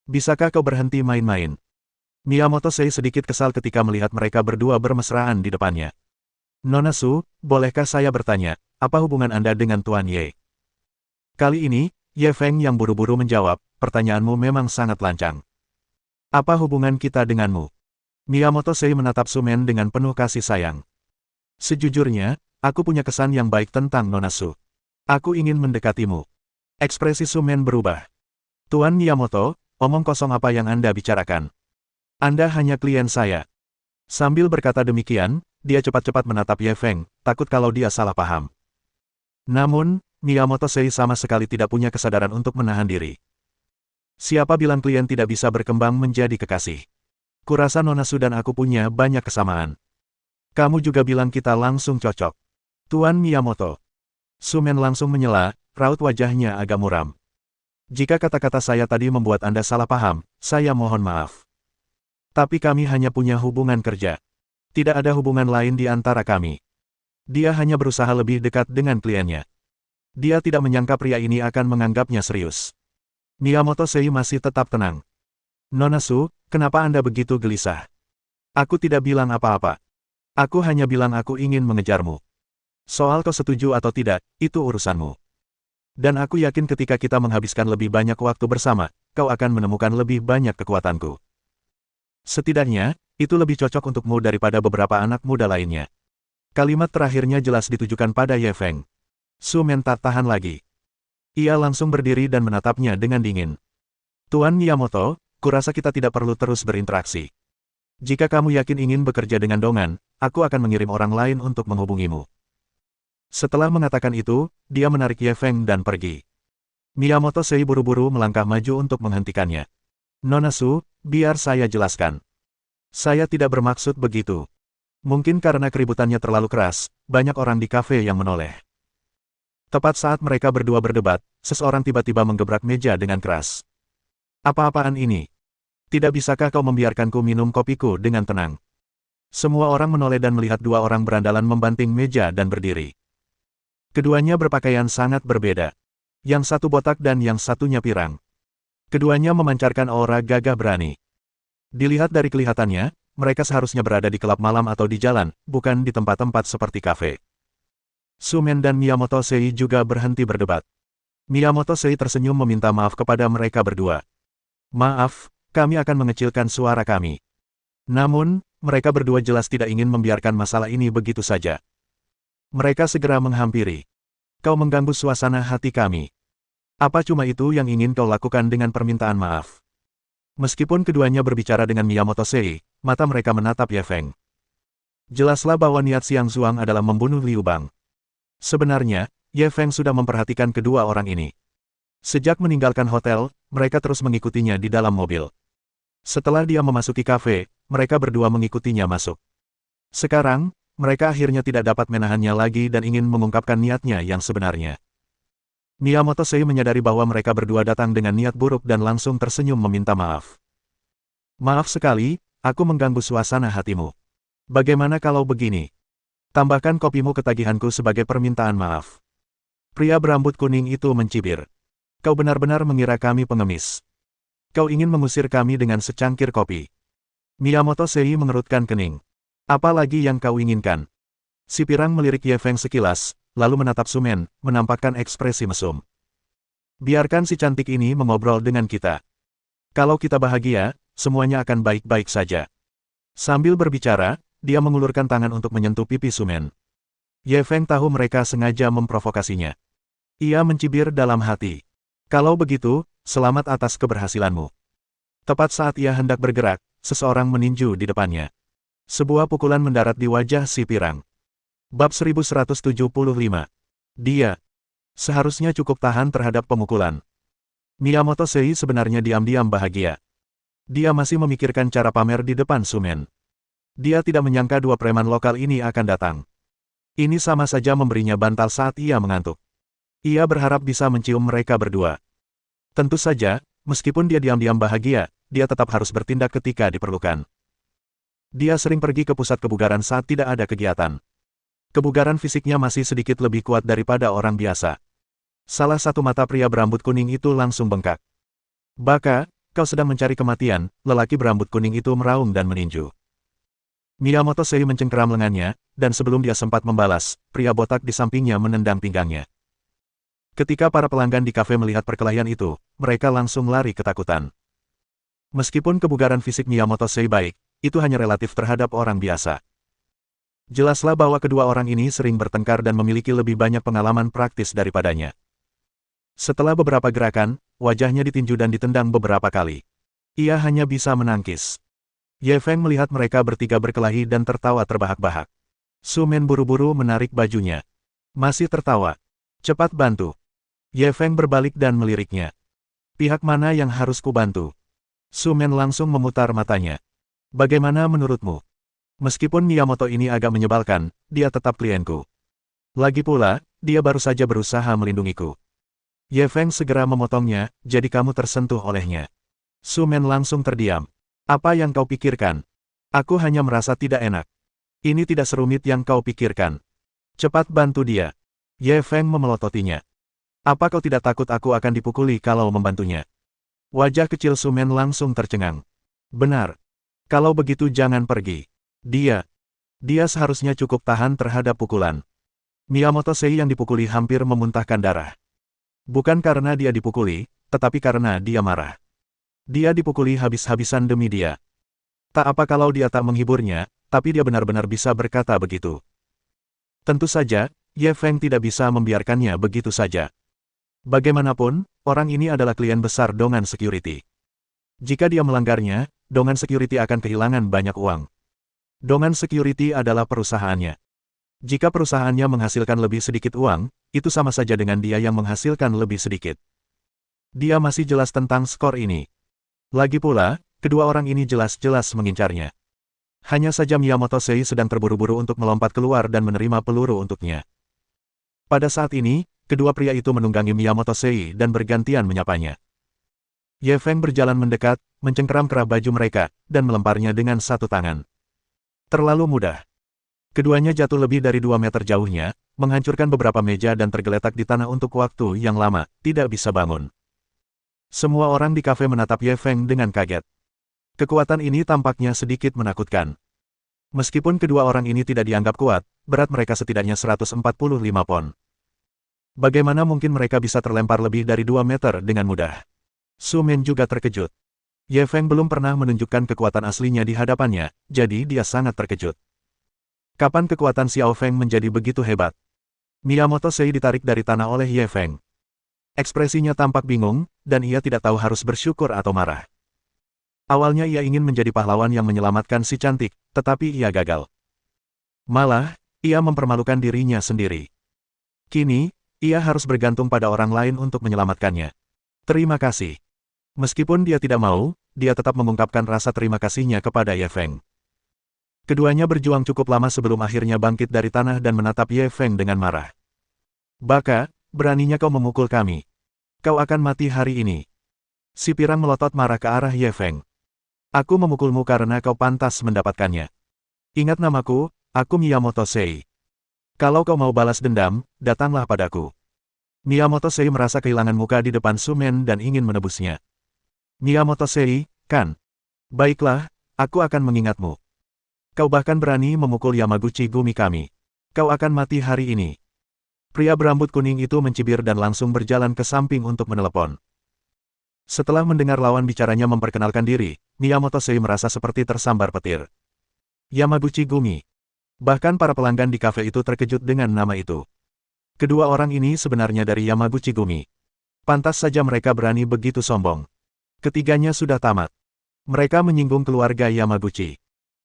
Bisakah kau berhenti main-main? Miyamoto Sei sedikit kesal ketika melihat mereka berdua bermesraan di depannya. Nona Su, bolehkah saya bertanya, apa hubungan Anda dengan Tuan Ye? Kali ini, Ye Feng yang buru-buru menjawab, pertanyaanmu memang sangat lancang. Apa hubungan kita denganmu? Miyamoto Sei menatap Su Men dengan penuh kasih sayang. Sejujurnya, aku punya kesan yang baik tentang Nona Su. Aku ingin mendekatimu. Ekspresi Su Men berubah. Tuan Miyamoto, omong kosong apa yang Anda bicarakan? Anda hanya klien saya. Sambil berkata demikian, dia cepat-cepat menatap Ye Feng, takut kalau dia salah paham. Namun, Miyamoto Sei sama sekali tidak punya kesadaran untuk menahan diri. Siapa bilang klien tidak bisa berkembang menjadi kekasih? Kurasa Nona Su dan aku punya banyak kesamaan. Kamu juga bilang kita langsung cocok. Tuan Miyamoto. Su Men langsung menyela, raut wajahnya agak muram. Jika kata-kata saya tadi membuat Anda salah paham, saya mohon maaf. Tapi kami hanya punya hubungan kerja. Tidak ada hubungan lain di antara kami. Dia hanya berusaha lebih dekat dengan kliennya. Dia tidak menyangka pria ini akan menganggapnya serius. Miyamoto Sei masih tetap tenang. Nona Su, kenapa Anda begitu gelisah? Aku tidak bilang apa-apa. Aku hanya bilang aku ingin mengejarmu. Soal kau setuju atau tidak, itu urusanmu. Dan aku yakin ketika kita menghabiskan lebih banyak waktu bersama, kau akan menemukan lebih banyak kekuatanku. Setidaknya, itu lebih cocok untukmu daripada beberapa anak muda lainnya. Kalimat terakhirnya jelas ditujukan pada Ye Feng. Su-men tak tahan lagi. Ia langsung berdiri dan menatapnya dengan dingin. Tuan Miyamoto, kurasa kita tidak perlu terus berinteraksi. Jika kamu yakin ingin bekerja dengan Dongan, aku akan mengirim orang lain untuk menghubungimu. Setelah mengatakan itu, dia menarik Ye Feng dan pergi. Miyamoto Sei buru-buru melangkah maju untuk menghentikannya. Nona Su, biar saya jelaskan. Saya tidak bermaksud begitu. Mungkin karena keributannya terlalu keras, banyak orang di kafe yang menoleh. Tepat saat mereka berdua berdebat, seseorang tiba-tiba menggebrak meja dengan keras. Apa-apaan ini? Tidak bisakah kau membiarkanku minum kopiku dengan tenang? Semua orang menoleh dan melihat dua orang berandalan membanting meja dan berdiri. Keduanya berpakaian sangat berbeda. Yang satu botak dan yang satunya pirang. Keduanya memancarkan aura gagah berani. Dilihat dari kelihatannya, mereka seharusnya berada di klub malam atau di jalan, bukan di tempat-tempat seperti kafe. Su-men dan Miyamoto Sei juga berhenti berdebat. Miyamoto Sei tersenyum meminta maaf kepada mereka berdua. Maaf, kami akan mengecilkan suara kami. Namun, mereka berdua jelas tidak ingin membiarkan masalah ini begitu saja. Mereka segera menghampiri. Kau mengganggu suasana hati kami. Apa cuma itu yang ingin kau lakukan dengan permintaan maaf? Meskipun keduanya berbicara dengan Miyamoto Sei, mata mereka menatap Ye Feng. Jelaslah bahwa niat Xiang Zuang adalah membunuh Liu Bang. Sebenarnya, Ye Feng sudah memperhatikan kedua orang ini. Sejak meninggalkan hotel, mereka terus mengikutinya di dalam mobil. Setelah dia memasuki kafe, mereka berdua mengikutinya masuk. Sekarang, mereka akhirnya tidak dapat menahannya lagi dan ingin mengungkapkan niatnya yang sebenarnya. Miyamoto Sei menyadari bahwa mereka berdua datang dengan niat buruk dan langsung tersenyum meminta maaf. Maaf sekali, aku mengganggu suasana hatimu. Bagaimana kalau begini? Tambahkan kopimu ke tagihanku sebagai permintaan maaf. Pria berambut kuning itu mencibir. Kau benar-benar mengira kami pengemis. Kau ingin mengusir kami dengan secangkir kopi. Miyamoto Sei mengerutkan kening. Apa lagi yang kau inginkan? Si pirang melirik Ye Feng sekilas, lalu menatap Su-men, menampakkan ekspresi mesum. Biarkan si cantik ini mengobrol dengan kita. Kalau kita bahagia, semuanya akan baik-baik saja. Sambil berbicara, dia mengulurkan tangan untuk menyentuh pipi Su-men. Ye Feng tahu mereka sengaja memprovokasinya. Ia mencibir dalam hati. Kalau begitu, selamat atas keberhasilanmu. Tepat saat ia hendak bergerak, seseorang meninju di depannya. Sebuah pukulan mendarat di wajah si pirang. Bab 1175. Dia seharusnya cukup tahan terhadap pemukulan. Miyamoto Sei sebenarnya diam-diam bahagia. Dia masih memikirkan cara pamer di depan Su-men. Dia tidak menyangka dua preman lokal ini akan datang. Ini sama saja memberinya bantal saat ia mengantuk. Ia berharap bisa mencium mereka berdua. Tentu saja, meskipun dia diam-diam bahagia, dia tetap harus bertindak ketika diperlukan. Dia sering pergi ke pusat kebugaran saat tidak ada kegiatan. Kebugaran fisiknya masih sedikit lebih kuat daripada orang biasa. Salah satu mata pria berambut kuning itu langsung bengkak. Baka, kau sedang mencari kematian, lelaki berambut kuning itu meraung dan meninju. Miyamoto Sei mencengkeram lengannya, dan sebelum dia sempat membalas, pria botak di sampingnya menendang pinggangnya. Ketika para pelanggan di kafe melihat perkelahian itu, mereka langsung lari ketakutan. Meskipun kebugaran fisik Miyamoto Sei baik, itu hanya relatif terhadap orang biasa. Jelaslah bahwa kedua orang ini sering bertengkar dan memiliki lebih banyak pengalaman praktis daripadanya. Setelah beberapa gerakan, wajahnya ditinju dan ditendang beberapa kali. Ia hanya bisa menangkis. Ye Feng melihat mereka bertiga berkelahi dan tertawa terbahak-bahak. Su-men buru-buru menarik bajunya. Masih tertawa. Cepat bantu. Ye Feng berbalik dan meliriknya. Pihak mana yang harus kubantu? Su-men langsung memutar matanya. Bagaimana menurutmu? Meskipun Miyamoto ini agak menyebalkan, dia tetap klienku. Lagi pula, dia baru saja berusaha melindungiku. Ye Feng segera memotongnya, jadi kamu tersentuh olehnya. Su-men langsung terdiam. Apa yang kau pikirkan? Aku hanya merasa tidak enak. Ini tidak serumit yang kau pikirkan. Cepat bantu dia. Ye Feng memelototinya. Apa kau tidak takut aku akan dipukuli kalau membantunya? Wajah kecil Su-men langsung tercengang. Benar. Kalau begitu jangan pergi. Dia seharusnya cukup tahan terhadap pukulan. Miyamoto Sei yang dipukuli hampir memuntahkan darah. Bukan karena dia dipukuli, tetapi karena dia marah. Dia dipukuli habis-habisan demi dia. Tak apa kalau dia tak menghiburnya, tapi dia benar-benar bisa berkata begitu. Tentu saja, Ye Feng tidak bisa membiarkannya begitu saja. Bagaimanapun, orang ini adalah klien besar Dongan Security. Jika dia melanggarnya, Dongan Security akan kehilangan banyak uang. Dongan Security adalah perusahaannya. Jika perusahaannya menghasilkan lebih sedikit uang, itu sama saja dengan dia yang menghasilkan lebih sedikit. Dia masih jelas tentang skor ini. Lagi pula, kedua orang ini jelas-jelas mengincarnya. Hanya saja Miyamoto Sei sedang terburu-buru untuk melompat keluar dan menerima peluru untuknya. Pada saat ini, kedua pria itu menunggangi Miyamoto Sei dan bergantian menyapanya. Ye Feng berjalan mendekat, mencengkeram kerah baju mereka, dan melemparnya dengan satu tangan. Terlalu mudah. Keduanya jatuh lebih dari 2 meter jauhnya, menghancurkan beberapa meja dan tergeletak di tanah untuk waktu yang lama, tidak bisa bangun. Semua orang di kafe menatap Ye Feng dengan kaget. Kekuatan ini tampaknya sedikit menakutkan. Meskipun kedua orang ini tidak dianggap kuat, berat mereka setidaknya 145 pon. Bagaimana mungkin mereka bisa terlempar lebih dari 2 meter dengan mudah? Su Men juga terkejut. Ye Feng belum pernah menunjukkan kekuatan aslinya di hadapannya, jadi dia sangat terkejut. Kapan kekuatan Xiao Feng menjadi begitu hebat? Miyamoto Sei ditarik dari tanah oleh Ye Feng. Ekspresinya tampak bingung, dan ia tidak tahu harus bersyukur atau marah. Awalnya ia ingin menjadi pahlawan yang menyelamatkan si cantik, tetapi ia gagal. Malah, ia mempermalukan dirinya sendiri. Kini, ia harus bergantung pada orang lain untuk menyelamatkannya. Terima kasih. Meskipun dia tidak mau, dia tetap mengungkapkan rasa terima kasihnya kepada Ye Feng. Keduanya berjuang cukup lama sebelum akhirnya bangkit dari tanah dan menatap Ye Feng dengan marah. Baka, beraninya kau memukul kami. Kau akan mati hari ini. Si pirang melotot marah ke arah Ye Feng. Aku memukulmu karena kau pantas mendapatkannya. Ingat namaku, aku Miyamoto Sei. Kalau kau mau balas dendam, datanglah padaku. Miyamoto Sei merasa kehilangan muka di depan Su Men dan ingin menebusnya. Miyamoto Sei, kan? Baiklah, aku akan mengingatmu. Kau bahkan berani memukul Yamaguchi Gumi kami. Kau akan mati hari ini. Pria berambut kuning itu mencibir dan langsung berjalan ke samping untuk menelepon. Setelah mendengar lawan bicaranya memperkenalkan diri, Miyamoto Sei merasa seperti tersambar petir. Yamaguchi Gumi. Bahkan para pelanggan di kafe itu terkejut dengan nama itu. Kedua orang ini sebenarnya dari Yamaguchi Gumi. Pantas saja mereka berani begitu sombong. Ketiganya sudah tamat. Mereka menyinggung keluarga Yamaguchi.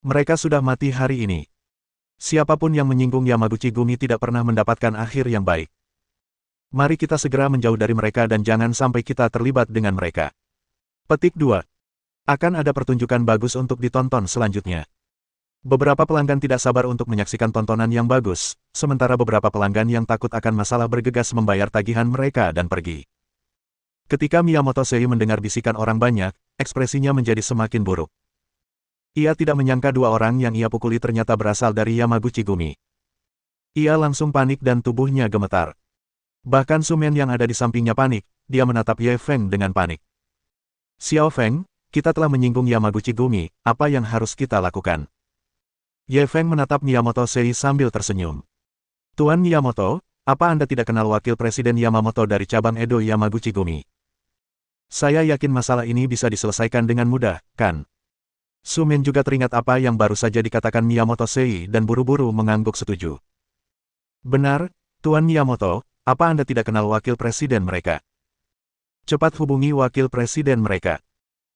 Mereka sudah mati hari ini. Siapapun yang menyinggung Yamaguchi Gumi tidak pernah mendapatkan akhir yang baik. Mari kita segera menjauh dari mereka dan jangan sampai kita terlibat dengan mereka. Petik 2. Akan ada pertunjukan bagus untuk ditonton selanjutnya. Beberapa pelanggan tidak sabar untuk menyaksikan tontonan yang bagus, sementara beberapa pelanggan yang takut akan masalah bergegas membayar tagihan mereka dan pergi. Ketika Miyamoto Sei mendengar bisikan orang banyak, ekspresinya menjadi semakin buruk. Ia tidak menyangka dua orang yang ia pukuli ternyata berasal dari Yamaguchi Gumi. Ia langsung panik dan tubuhnya gemetar. Bahkan Su Men yang ada di sampingnya panik, dia menatap Ye Feng dengan panik. Xiao Feng, kita telah menyinggung Yamaguchi Gumi, apa yang harus kita lakukan? Ye Feng menatap Miyamoto Sei sambil tersenyum. Tuan Miyamoto, apa Anda tidak kenal Wakil Presiden Yamamoto dari cabang Edo Yamaguchi Gumi? Saya yakin masalah ini bisa diselesaikan dengan mudah, kan? Su Men juga teringat apa yang baru saja dikatakan Miyamoto Sei dan buru-buru mengangguk setuju. Benar, Tuan Miyamoto. Apa Anda tidak kenal wakil presiden mereka? Cepat hubungi wakil presiden mereka.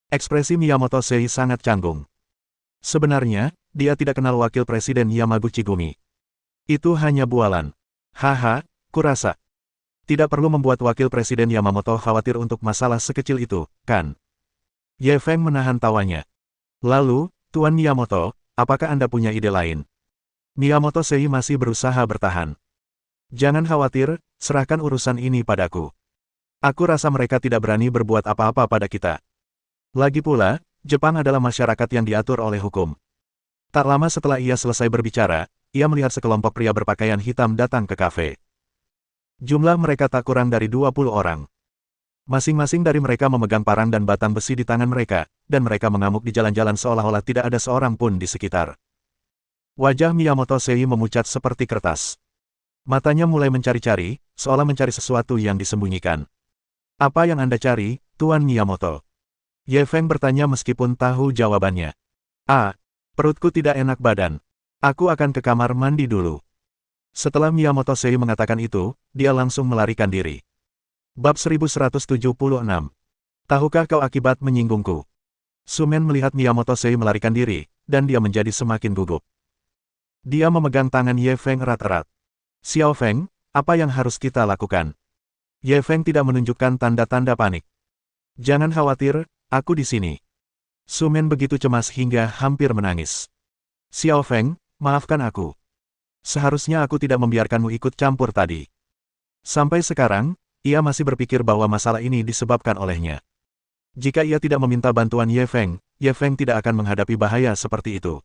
Ekspresi Miyamoto Sei sangat canggung. Sebenarnya, dia tidak kenal wakil presiden Yamaguchi Gumi. Itu hanya bualan. Haha, kurasa. Tidak perlu membuat wakil presiden Yamamoto khawatir untuk masalah sekecil itu, kan? Ye Feng menahan tawanya. Lalu, Tuan Miyamoto, apakah Anda punya ide lain? Miyamoto Sei masih berusaha bertahan. Jangan khawatir, serahkan urusan ini padaku. Aku rasa mereka tidak berani berbuat apa-apa pada kita. Lagi pula, Jepang adalah masyarakat yang diatur oleh hukum. Tak lama setelah ia selesai berbicara, ia melihat sekelompok pria berpakaian hitam datang ke kafe. Jumlah mereka tak kurang dari 20 orang. Masing-masing dari mereka memegang parang dan batang besi di tangan mereka, dan mereka mengamuk di jalan-jalan seolah-olah tidak ada seorang pun di sekitar. Wajah Miyamoto Sei memucat seperti kertas. Matanya mulai mencari-cari, seolah mencari sesuatu yang disembunyikan. Apa yang Anda cari, Tuan Miyamoto? Ye Feng bertanya meskipun tahu jawabannya. Perutku tidak enak badan. Aku akan ke kamar mandi dulu. Setelah Miyamoto Sei mengatakan itu, dia langsung melarikan diri. Bab 1176. Tahukah kau akibat menyinggungku? Sumen melihat Miyamoto Sei melarikan diri, dan dia menjadi semakin gugup. Dia memegang tangan Ye Feng erat-erat. Xiao Feng, apa yang harus kita lakukan? Ye Feng tidak menunjukkan tanda-tanda panik. Jangan khawatir, aku di sini. Sumen begitu cemas hingga hampir menangis. Xiao Feng, maafkan aku. Seharusnya aku tidak membiarkanmu ikut campur tadi. Sampai sekarang, ia masih berpikir bahwa masalah ini disebabkan olehnya. Jika ia tidak meminta bantuan Ye Feng tidak akan menghadapi bahaya seperti itu.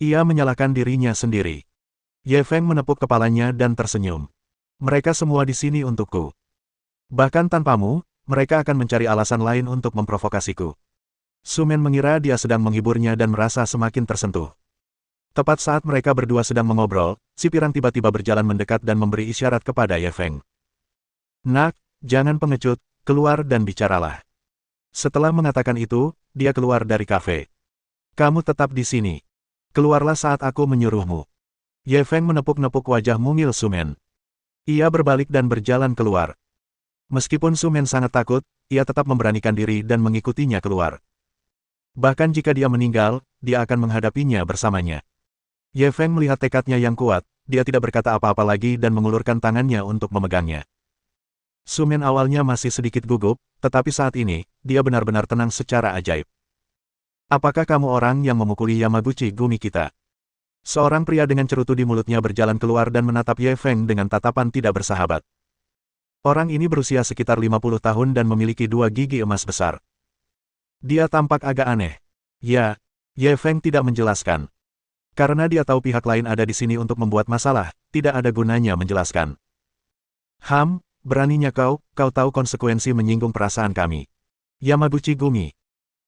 Ia menyalahkan dirinya sendiri. Ye Feng menepuk kepalanya dan tersenyum. Mereka semua di sini untukku. Bahkan tanpamu, mereka akan mencari alasan lain untuk memprovokasiku. Sumen mengira dia sedang menghiburnya dan merasa semakin tersentuh. Tepat saat mereka berdua sedang mengobrol, si pirang tiba-tiba berjalan mendekat dan memberi isyarat kepada Ye Feng. Nak, jangan pengecut, keluar dan bicaralah. Setelah mengatakan itu, dia keluar dari kafe. Kamu tetap di sini. Keluarlah saat aku menyuruhmu. Ye Feng menepuk-nepuk wajah mungil Sumen. Ia berbalik dan berjalan keluar. Meskipun Sumen sangat takut, ia tetap memberanikan diri dan mengikutinya keluar. Bahkan jika dia meninggal, dia akan menghadapinya bersamanya. Ye Feng melihat tekadnya yang kuat, dia tidak berkata apa-apa lagi dan mengulurkan tangannya untuk memegangnya. Sumen awalnya masih sedikit gugup, tetapi saat ini, dia benar-benar tenang secara ajaib. Apakah kamu orang yang memukuli Yamaguchi Gumi kita? Seorang pria dengan cerutu di mulutnya berjalan keluar dan menatap Ye Feng dengan tatapan tidak bersahabat. Orang ini berusia sekitar 50 tahun dan memiliki 2 gigi emas besar. Dia tampak agak aneh. Ya, Ye Feng tidak menjelaskan. Karena dia tahu pihak lain ada di sini untuk membuat masalah, tidak ada gunanya menjelaskan. Beraninya kau tahu konsekuensi menyinggung perasaan kami. Yamaguchi Gumi.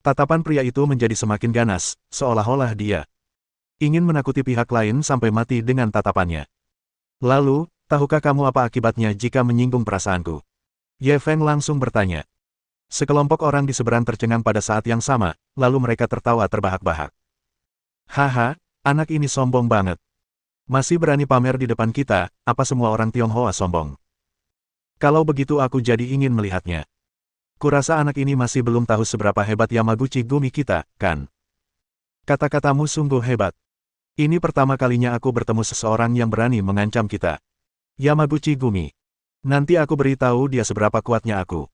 Tatapan pria itu menjadi semakin ganas, seolah-olah dia ingin menakuti pihak lain sampai mati dengan tatapannya. Lalu, tahukah kamu apa akibatnya jika menyinggung perasaanku? Ye Feng langsung bertanya. Sekelompok orang di seberang tercengang pada saat yang sama, lalu mereka tertawa terbahak-bahak. Haha, anak ini sombong banget. Masih berani pamer di depan kita, apa semua orang Tionghoa sombong? Kalau begitu aku jadi ingin melihatnya. Kurasa anak ini masih belum tahu seberapa hebat Yamaguchi Gumi kita, kan? Kata-katamu sungguh hebat. Ini pertama kalinya aku bertemu seseorang yang berani mengancam kita. Yamaguchi Gumi. Nanti aku beritahu dia seberapa kuatnya aku.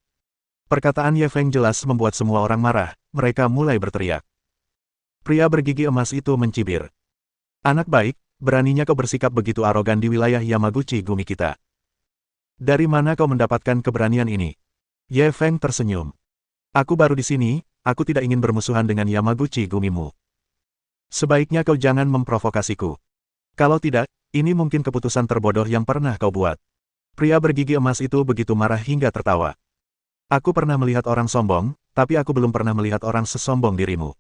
Perkataan Ye Feng jelas membuat semua orang marah, mereka mulai berteriak. Pria bergigi emas itu mencibir. Anak baik, beraninya kau bersikap begitu arogan di wilayah Yamaguchi Gumi kita. Dari mana kau mendapatkan keberanian ini? Ye Feng tersenyum. Aku baru di sini, aku tidak ingin bermusuhan dengan Yamaguchi Gumimu. Sebaiknya kau jangan memprovokasiku. Kalau tidak, ini mungkin keputusan terbodoh yang pernah kau buat. Pria bergigi emas itu begitu marah hingga tertawa. Aku pernah melihat orang sombong, tapi aku belum pernah melihat orang sesombong dirimu.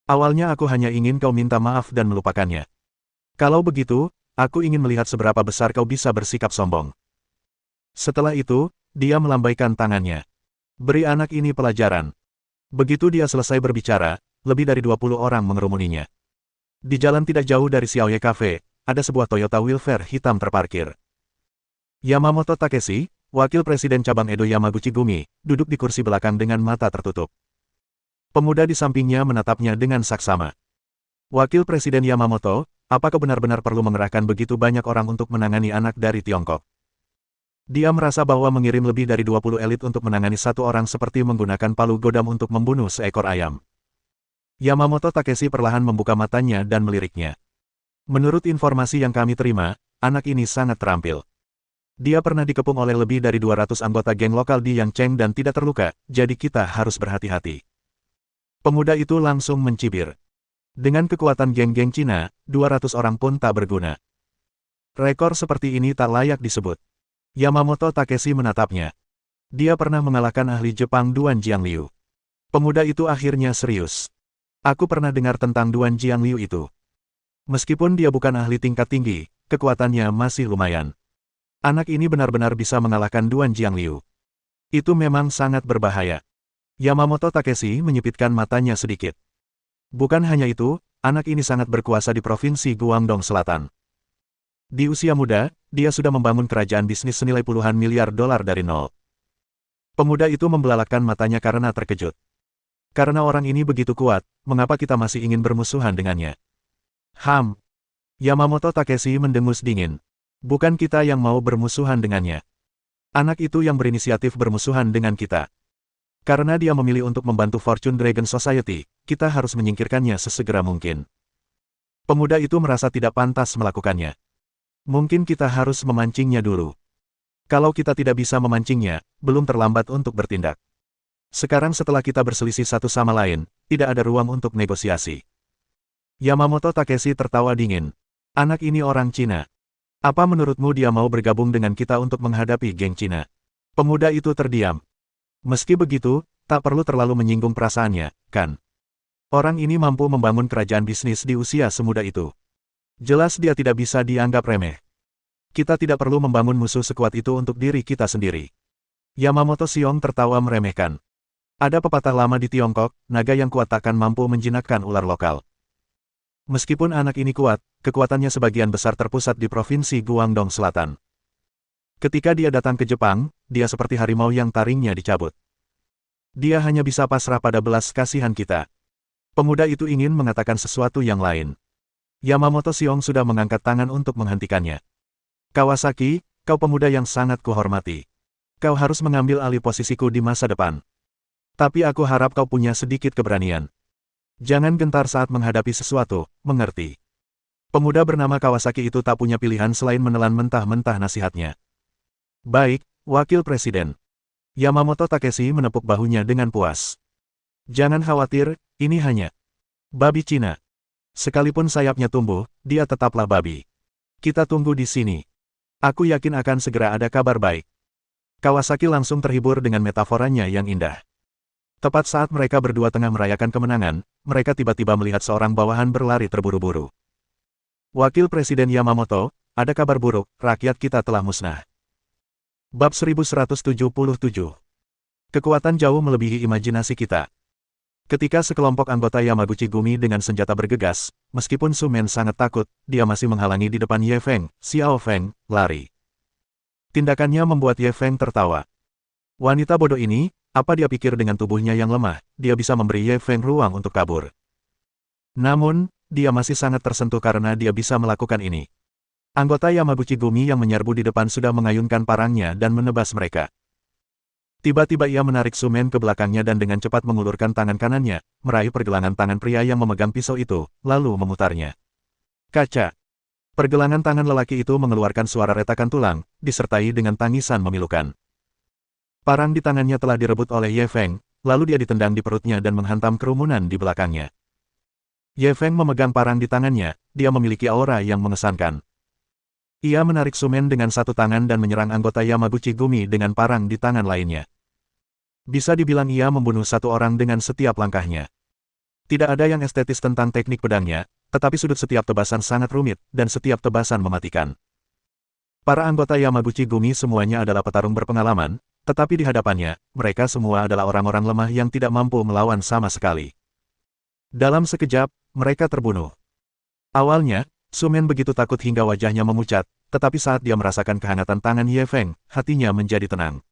Awalnya aku hanya ingin kau minta maaf dan melupakannya. Kalau begitu, aku ingin melihat seberapa besar kau bisa bersikap sombong. Setelah itu, dia melambaikan tangannya. Beri anak ini pelajaran. Begitu dia selesai berbicara, lebih dari 20 orang mengerumuninya. Di jalan tidak jauh dari Xiaoye Cafe, ada sebuah Toyota Wheelfare hitam terparkir. Yamamoto Takeshi, wakil presiden cabang Edo Yamaguchi Gumi, duduk di kursi belakang dengan mata tertutup. Pemuda di sampingnya menatapnya dengan saksama. Wakil Presiden Yamamoto, apakah benar-benar perlu mengerahkan begitu banyak orang untuk menangani anak dari Tiongkok? Dia merasa bahwa mengirim lebih dari 20 elit untuk menangani satu orang seperti menggunakan palu godam untuk membunuh seekor ayam. Yamamoto Takeshi perlahan membuka matanya dan meliriknya. Menurut informasi yang kami terima, anak ini sangat terampil. Dia pernah dikepung oleh lebih dari 200 anggota geng lokal di Yangcheng dan tidak terluka, jadi kita harus berhati-hati. Pemuda itu langsung mencibir. Dengan kekuatan geng-geng Cina, 200 orang pun tak berguna. Rekor seperti ini tak layak disebut. Yamamoto Takeshi menatapnya. Dia pernah mengalahkan ahli Jepang Duan Jiangliu. Pemuda itu akhirnya serius. Aku pernah dengar tentang Duan Jiangliu itu. Meskipun dia bukan ahli tingkat tinggi, kekuatannya masih lumayan. Anak ini benar-benar bisa mengalahkan Duan Jiangliu. Itu memang sangat berbahaya. Yamamoto Takeshi menyipitkan matanya sedikit. Bukan hanya itu, anak ini sangat berkuasa di provinsi Guangdong Selatan. Di usia muda, dia sudah membangun kerajaan bisnis senilai puluhan miliar dolar dari nol. Pemuda itu membelalakkan matanya karena terkejut. Karena orang ini begitu kuat, mengapa kita masih ingin bermusuhan dengannya? Yamamoto Takeshi mendengus dingin. Bukan kita yang mau bermusuhan dengannya. Anak itu yang berinisiatif bermusuhan dengan kita. Karena dia memilih untuk membantu Fortune Dragon Society, kita harus menyingkirkannya sesegera mungkin. Pemuda itu merasa tidak pantas melakukannya. Mungkin kita harus memancingnya dulu. Kalau kita tidak bisa memancingnya, belum terlambat untuk bertindak. Sekarang setelah kita berselisih satu sama lain, tidak ada ruang untuk negosiasi. Yamamoto Takeshi tertawa dingin. Anak ini orang Cina. Apa menurutmu dia mau bergabung dengan kita untuk menghadapi geng Cina? Pemuda itu terdiam. Meski begitu, tak perlu terlalu menyinggung perasaannya, kan? Orang ini mampu membangun kerajaan bisnis di usia semuda itu. Jelas dia tidak bisa dianggap remeh. Kita tidak perlu membangun musuh sekuat itu untuk diri kita sendiri. Yamamoto Xiong tertawa meremehkan. Ada pepatah lama di Tiongkok, naga yang kuat takkan mampu menjinakkan ular lokal. Meskipun anak ini kuat, kekuatannya sebagian besar terpusat di Provinsi Guangdong Selatan. Ketika dia datang ke Jepang, dia seperti harimau yang taringnya dicabut. Dia hanya bisa pasrah pada belas kasihan kita. Pemuda itu ingin mengatakan sesuatu yang lain. Yamamoto Xiong sudah mengangkat tangan untuk menghentikannya. Kawasaki, kau pemuda yang sangat kuhormati. Kau harus mengambil alih posisiku di masa depan. Tapi aku harap kau punya sedikit keberanian. Jangan gentar saat menghadapi sesuatu, mengerti? Pemuda bernama Kawasaki itu tak punya pilihan selain menelan mentah-mentah nasihatnya. Baik, Wakil Presiden. Yamamoto Takeshi menepuk bahunya dengan puas. Jangan khawatir, ini hanya babi Cina. Sekalipun sayapnya tumbuh, dia tetaplah babi. Kita tunggu di sini. Aku yakin akan segera ada kabar baik. Kawasaki langsung terhibur dengan metaforanya yang indah. Tepat saat mereka berdua tengah merayakan kemenangan, mereka tiba-tiba melihat seorang bawahan berlari terburu-buru. Wakil Presiden Yamamoto, ada kabar buruk, rakyat kita telah musnah. Bab 1177. Kekuatan jauh melebihi imajinasi kita. Ketika sekelompok anggota Yamaguchi Gumi dengan senjata bergegas, meskipun Su Men sangat takut, dia masih menghalangi di depan Ye Feng, Xiao Feng, lari. Tindakannya membuat Ye Feng tertawa. Wanita bodoh ini, apa dia pikir dengan tubuhnya yang lemah, dia bisa memberi Ye Feng ruang untuk kabur. Namun, dia masih sangat tersentuh karena dia bisa melakukan ini. Anggota Yamaguchi Gumi yang menyerbu di depan sudah mengayunkan parangnya dan menebas mereka. Tiba-tiba ia menarik Su Men ke belakangnya dan dengan cepat mengulurkan tangan kanannya, meraih pergelangan tangan pria yang memegang pisau itu, lalu memutarnya. Kaca. Pergelangan tangan lelaki itu mengeluarkan suara retakan tulang, disertai dengan tangisan memilukan. Parang di tangannya telah direbut oleh Ye Feng, lalu dia ditendang di perutnya dan menghantam kerumunan di belakangnya. Ye Feng memegang parang di tangannya, dia memiliki aura yang mengesankan. Ia menarik Su Men dengan satu tangan dan menyerang anggota Yamaguchi Gumi dengan parang di tangan lainnya. Bisa dibilang ia membunuh satu orang dengan setiap langkahnya. Tidak ada yang estetis tentang teknik pedangnya, tetapi sudut setiap tebasan sangat rumit, dan setiap tebasan mematikan. Para anggota Yamaguchi Gumi semuanya adalah petarung berpengalaman, tetapi di hadapannya, mereka semua adalah orang-orang lemah yang tidak mampu melawan sama sekali. Dalam sekejap, mereka terbunuh. Awalnya, Su Men begitu takut hingga wajahnya memucat, tetapi saat dia merasakan kehangatan tangan Ye Feng, hatinya menjadi tenang.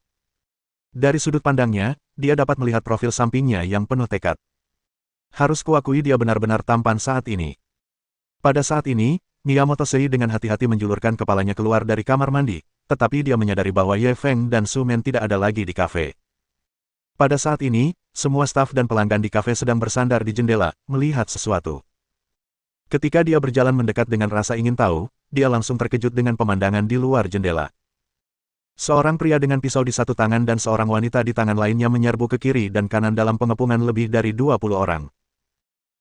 Dari sudut pandangnya, dia dapat melihat profil sampingnya yang penuh tekad. Harus kuakui dia benar-benar tampan saat ini. Pada saat ini, Miyamoto Sei dengan hati-hati menjulurkan kepalanya keluar dari kamar mandi, tetapi dia menyadari bahwa Ye Feng dan Su Men tidak ada lagi di kafe. Pada saat ini, semua staf dan pelanggan di kafe sedang bersandar di jendela, melihat sesuatu. Ketika dia berjalan mendekat dengan rasa ingin tahu, dia langsung terkejut dengan pemandangan di luar jendela. Seorang pria dengan pisau di satu tangan dan seorang wanita di tangan lainnya menyerbu ke kiri dan kanan dalam pengepungan lebih dari 20 orang.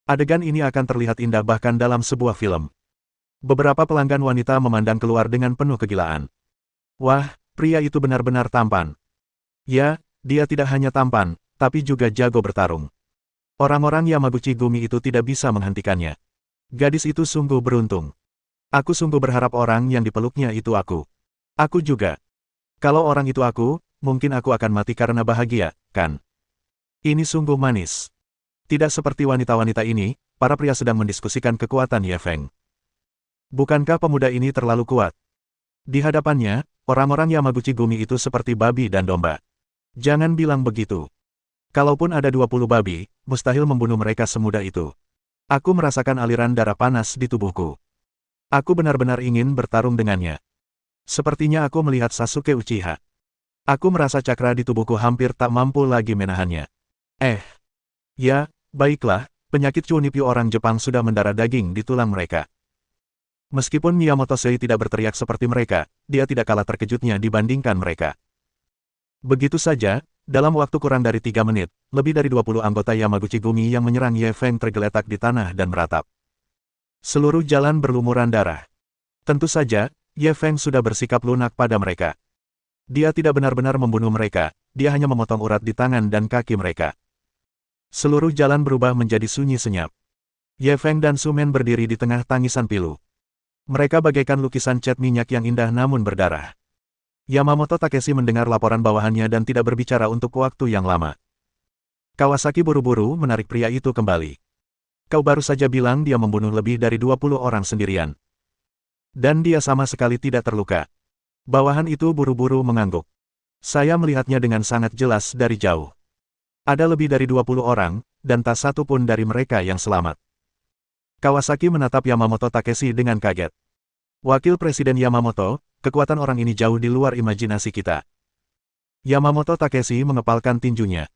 Adegan ini akan terlihat indah bahkan dalam sebuah film. Beberapa pelanggan wanita memandang keluar dengan penuh kegilaan. Wah, pria itu benar-benar tampan. Ya, dia tidak hanya tampan, tapi juga jago bertarung. Orang-orang Yamaguchi Gumi itu tidak bisa menghentikannya. Gadis itu sungguh beruntung. Aku sungguh berharap orang yang dipeluknya itu aku. Aku juga. Kalau orang itu aku, mungkin aku akan mati karena bahagia, kan? Ini sungguh manis. Tidak seperti wanita-wanita ini, para pria sedang mendiskusikan kekuatan Ye Feng. Bukankah pemuda ini terlalu kuat? Di hadapannya, orang-orang Yamaguchi Gumi itu seperti babi dan domba. Jangan bilang begitu. Kalaupun ada 20 babi, mustahil membunuh mereka semudah itu. Aku merasakan aliran darah panas di tubuhku. Aku benar-benar ingin bertarung dengannya. Sepertinya aku melihat Sasuke Uchiha. Aku merasa cakra di tubuhku hampir tak mampu lagi menahannya. Ya, baiklah, penyakit Chunipyo orang Jepang sudah mendarah daging di tulang mereka. Meskipun Miyamoto Sei tidak berteriak seperti mereka, dia tidak kalah terkejutnya dibandingkan mereka. Begitu saja, dalam waktu kurang dari 3 menit, lebih dari 20 anggota Yamaguchi Gumi yang menyerang Ye Feng tergeletak di tanah dan meratap. Seluruh jalan berlumuran darah. Tentu saja, Ye Feng sudah bersikap lunak pada mereka. Dia tidak benar-benar membunuh mereka, dia hanya memotong urat di tangan dan kaki mereka. Seluruh jalan berubah menjadi sunyi senyap. Ye Feng dan Su Men berdiri di tengah tangisan pilu. Mereka bagaikan lukisan cat minyak yang indah namun berdarah. Yamamoto Takeshi mendengar laporan bawahannya dan tidak berbicara untuk waktu yang lama. Kawasaki buru-buru menarik pria itu kembali. Kau baru saja bilang dia membunuh lebih dari 20 orang sendirian. Dan dia sama sekali tidak terluka. Bawahan itu buru-buru mengangguk. Saya melihatnya dengan sangat jelas dari jauh. Ada lebih dari 20 orang, dan tak satu pun dari mereka yang selamat. Kawasaki menatap Yamamoto Takeshi dengan kaget. Wakil Presiden Yamamoto, kekuatan orang ini jauh di luar imajinasi kita. Yamamoto Takeshi mengepalkan tinjunya.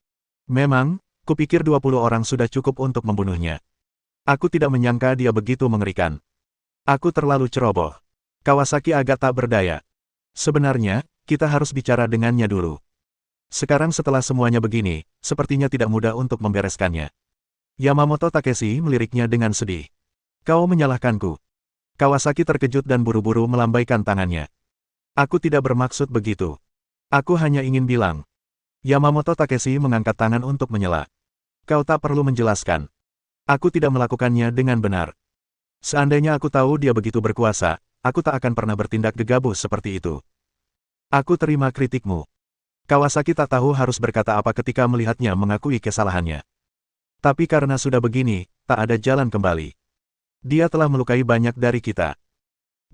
Memang, kupikir 20 orang sudah cukup untuk membunuhnya. Aku tidak menyangka dia begitu mengerikan. Aku terlalu ceroboh. Kawasaki agak tak berdaya. Sebenarnya, kita harus bicara dengannya dulu. Sekarang setelah semuanya begini, sepertinya tidak mudah untuk membereskannya. Yamamoto Takeshi meliriknya dengan sedih. Kau menyalahkanku. Kawasaki terkejut dan buru-buru melambaikan tangannya. Aku tidak bermaksud begitu. Aku hanya ingin bilang. Yamamoto Takeshi mengangkat tangan untuk menyela. Kau tak perlu menjelaskan. Aku tidak melakukannya dengan benar. Seandainya aku tahu dia begitu berkuasa, aku tak akan pernah bertindak gegabah seperti itu. Aku terima kritikmu. Kawasaki tak tahu harus berkata apa ketika melihatnya mengakui kesalahannya. Tapi karena sudah begini, tak ada jalan kembali. Dia telah melukai banyak dari kita.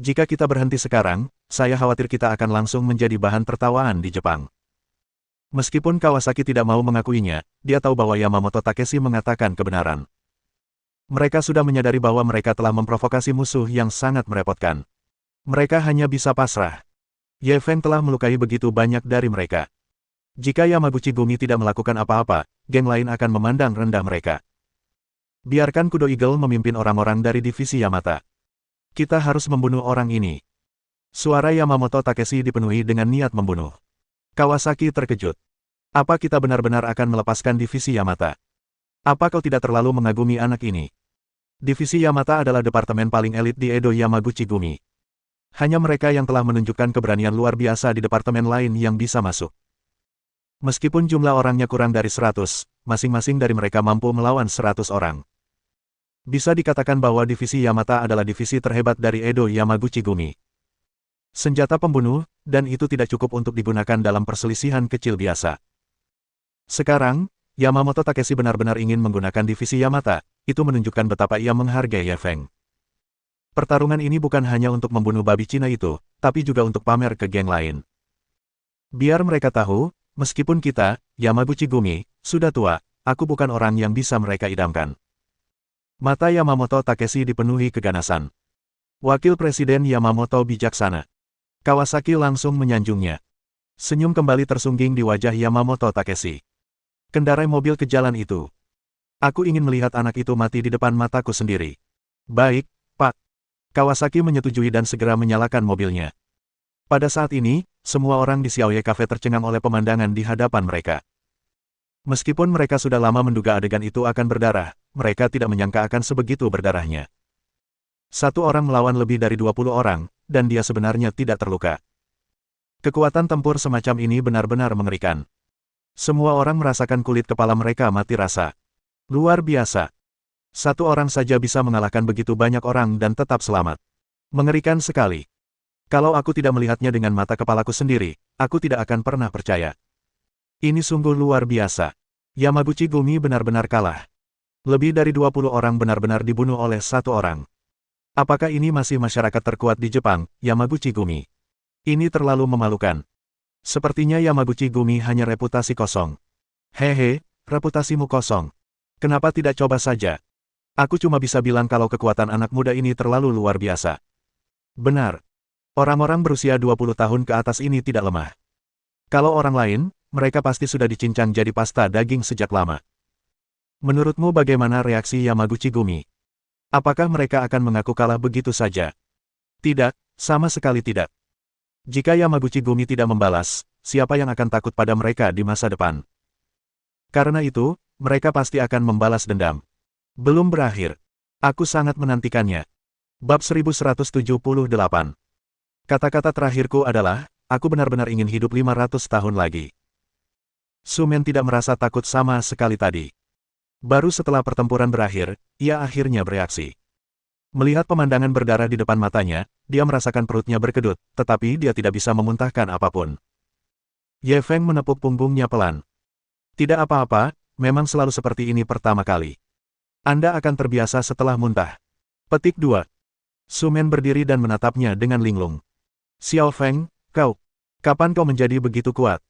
Jika kita berhenti sekarang, saya khawatir kita akan langsung menjadi bahan tertawaan di Jepang. Meskipun Kawasaki tidak mau mengakuinya, dia tahu bahwa Yamamoto Takeshi mengatakan kebenaran. Mereka sudah menyadari bahwa mereka telah memprovokasi musuh yang sangat merepotkan. Mereka hanya bisa pasrah. Ye Feng telah melukai begitu banyak dari mereka. Jika Yamaguchi Gumi tidak melakukan apa-apa, geng lain akan memandang rendah mereka. Biarkan Kudo Eagle memimpin orang-orang dari divisi Yamata. Kita harus membunuh orang ini. Suara Yamamoto Takeshi dipenuhi dengan niat membunuh. Kawasaki terkejut. Apa kita benar-benar akan melepaskan divisi Yamata? Apa kau tidak terlalu mengagumi anak ini? Divisi Yamata adalah departemen paling elit di Edo Yamaguchi Gumi. Hanya mereka yang telah menunjukkan keberanian luar biasa di departemen lain yang bisa masuk. Meskipun jumlah orangnya kurang dari 100, masing-masing dari mereka mampu melawan 100 orang. Bisa dikatakan bahwa divisi Yamata adalah divisi terhebat dari Edo Yamaguchi Gumi. Senjata pembunuh, dan itu tidak cukup untuk digunakan dalam perselisihan kecil biasa. Sekarang, Yamamoto Takeshi benar-benar ingin menggunakan divisi Yamata, itu menunjukkan betapa ia menghargai Ye Feng. Pertarungan ini bukan hanya untuk membunuh babi Cina itu, tapi juga untuk pamer ke geng lain. Biar mereka tahu, meskipun kita, Yamaguchi Gumi, sudah tua, aku bukan orang yang bisa mereka idamkan. Mata Yamamoto Takeshi dipenuhi keganasan. Wakil Presiden Yamamoto bijaksana. Kawasaki langsung menyanjungnya. Senyum kembali tersungging di wajah Yamamoto Takeshi. Kendarai mobil ke jalan itu. Aku ingin melihat anak itu mati di depan mataku sendiri. Baik, Pak. Kawasaki menyetujui dan segera menyalakan mobilnya. Pada saat ini, semua orang di Xiaoye Cafe tercengang oleh pemandangan di hadapan mereka. Meskipun mereka sudah lama menduga adegan itu akan berdarah, mereka tidak menyangka akan sebegitu berdarahnya. Satu orang melawan lebih dari 20 orang, dan dia sebenarnya tidak terluka. Kekuatan tempur semacam ini benar-benar mengerikan. Semua orang merasakan kulit kepala mereka mati rasa. Luar biasa. Satu orang saja bisa mengalahkan begitu banyak orang dan tetap selamat. Mengerikan sekali. Kalau aku tidak melihatnya dengan mata kepalaku sendiri, aku tidak akan pernah percaya. Ini sungguh luar biasa. Yamaguchi Gumi benar-benar kalah. Lebih dari 20 orang benar-benar dibunuh oleh satu orang. Apakah ini masih masyarakat terkuat di Jepang, Yamaguchi Gumi? Ini terlalu memalukan. Sepertinya Yamaguchi Gumi hanya reputasi kosong. Hehe, reputasimu kosong. Kenapa tidak coba saja? Aku cuma bisa bilang kalau kekuatan anak muda ini terlalu luar biasa. Benar. Orang-orang berusia 20 tahun ke atas ini tidak lemah. Kalau orang lain, mereka pasti sudah dicincang jadi pasta daging sejak lama. Menurutmu bagaimana reaksi Yamaguchi Gumi? Apakah mereka akan mengaku kalah begitu saja? Tidak, sama sekali tidak. Jika Yamaguchi Gumi tidak membalas, siapa yang akan takut pada mereka di masa depan? Karena itu, mereka pasti akan membalas dendam. Belum berakhir. Aku sangat menantikannya. Bab 1178. Kata-kata terakhirku adalah, aku benar-benar ingin hidup 500 tahun lagi. Sumen tidak merasa takut sama sekali tadi. Baru setelah pertempuran berakhir, ia akhirnya bereaksi. Melihat pemandangan berdarah di depan matanya, dia merasakan perutnya berkedut, tetapi dia tidak bisa memuntahkan apapun. Ye Feng menepuk punggungnya pelan. Tidak apa-apa, memang selalu seperti ini pertama kali. Anda akan terbiasa setelah muntah. Petik 2. Sumen berdiri dan menatapnya dengan linglung. Xiao Feng, kapan kau menjadi begitu kuat?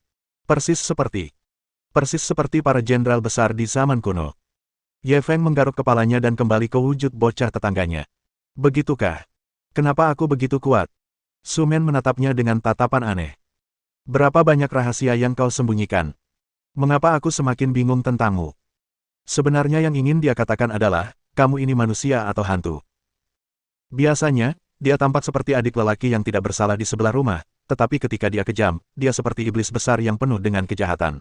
Persis seperti para jenderal besar di zaman kuno. Ye Feng menggaruk kepalanya dan kembali ke wujud bocah tetangganya. Begitukah? Kenapa aku begitu kuat? Sumen menatapnya dengan tatapan aneh. Berapa banyak rahasia yang kau sembunyikan? Mengapa aku semakin bingung tentangmu? Sebenarnya yang ingin dia katakan adalah, kamu ini manusia atau hantu. Biasanya, dia tampak seperti adik lelaki yang tidak bersalah di sebelah rumah, tetapi ketika dia kejam, dia seperti iblis besar yang penuh dengan kejahatan.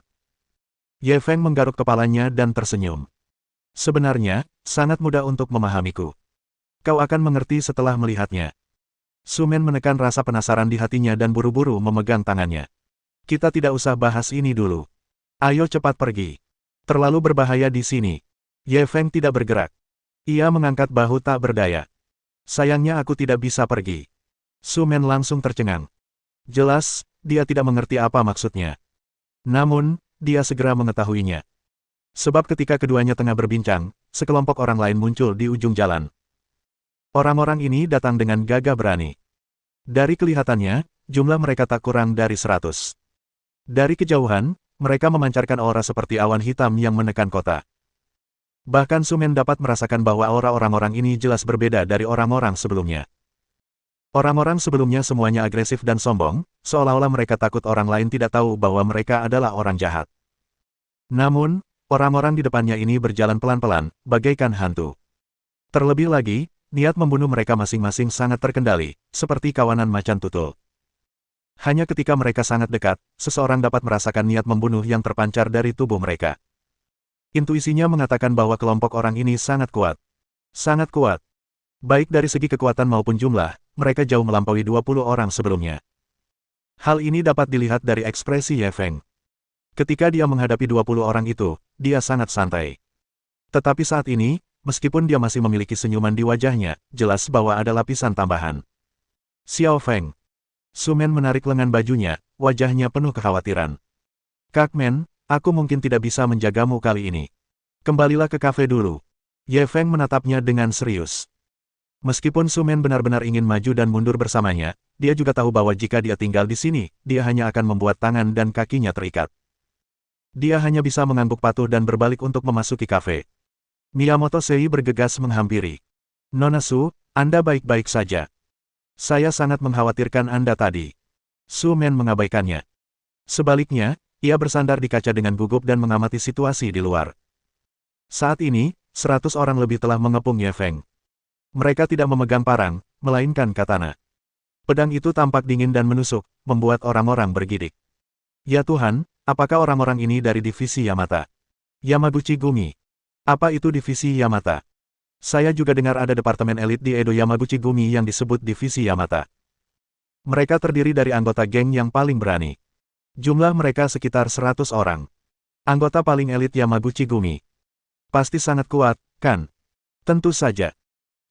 Ye Feng menggaruk kepalanya dan tersenyum. Sebenarnya, sangat mudah untuk memahamiku. Kau akan mengerti setelah melihatnya. Sumen menekan rasa penasaran di hatinya dan buru-buru memegang tangannya. Kita tidak usah bahas ini dulu. Ayo cepat pergi. Terlalu berbahaya di sini. Ye Feng tidak bergerak. Ia mengangkat bahu tak berdaya. Sayangnya aku tidak bisa pergi. Sumen langsung tercengang. Jelas, dia tidak mengerti apa maksudnya. Namun, dia segera mengetahuinya. Sebab ketika keduanya tengah berbincang, sekelompok orang lain muncul di ujung jalan. Orang-orang ini datang dengan gagah berani. Dari kelihatannya, jumlah mereka tak kurang dari 100. Dari kejauhan, mereka memancarkan aura seperti awan hitam yang menekan kota. Bahkan Sumen dapat merasakan bahwa aura orang-orang ini jelas berbeda dari orang-orang sebelumnya. Orang-orang sebelumnya semuanya agresif dan sombong, seolah-olah mereka takut orang lain tidak tahu bahwa mereka adalah orang jahat. Namun, orang-orang di depannya ini berjalan pelan-pelan, bagaikan hantu. Terlebih lagi, niat membunuh mereka masing-masing sangat terkendali, seperti kawanan macan tutul. Hanya ketika mereka sangat dekat, seseorang dapat merasakan niat membunuh yang terpancar dari tubuh mereka. Intuisinya mengatakan bahwa kelompok orang ini sangat kuat. Sangat kuat. Baik dari segi kekuatan maupun jumlah, mereka jauh melampaui 20 orang sebelumnya. Hal ini dapat dilihat dari ekspresi Ye Feng. Ketika dia menghadapi 20 orang itu, dia sangat santai. Tetapi saat ini, meskipun dia masih memiliki senyuman di wajahnya, jelas bahwa ada lapisan tambahan. Xiao Feng. Sumen menarik lengan bajunya, wajahnya penuh kekhawatiran. Kakmen, aku mungkin tidak bisa menjagamu kali ini. Kembalilah ke kafe dulu. Ye Feng menatapnya dengan serius. Meskipun Sumen benar-benar ingin maju dan mundur bersamanya, dia juga tahu bahwa jika dia tinggal di sini, dia hanya akan membuat tangan dan kakinya terikat. Dia hanya bisa mengangguk patuh dan berbalik untuk memasuki kafe. Miyamoto Sei bergegas menghampiri. Nona Su, Anda baik-baik saja. Saya sangat mengkhawatirkan Anda tadi. Sumen mengabaikannya. Sebaliknya, ia bersandar di kaca dengan gugup dan mengamati situasi di luar. Saat ini, 100 orang lebih telah mengepung Ye Feng. Mereka tidak memegang parang, melainkan katana. Pedang itu tampak dingin dan menusuk, membuat orang-orang bergidik. Ya Tuhan, apakah orang-orang ini dari divisi Yamata? Yamaguchi Gumi. Apa itu divisi Yamata? Saya juga dengar ada departemen elit di Edo Yamaguchi Gumi yang disebut divisi Yamata. Mereka terdiri dari anggota geng yang paling berani. Jumlah mereka sekitar 100 orang. Anggota paling elit Yamaguchi Gumi. Pasti sangat kuat, kan? Tentu saja.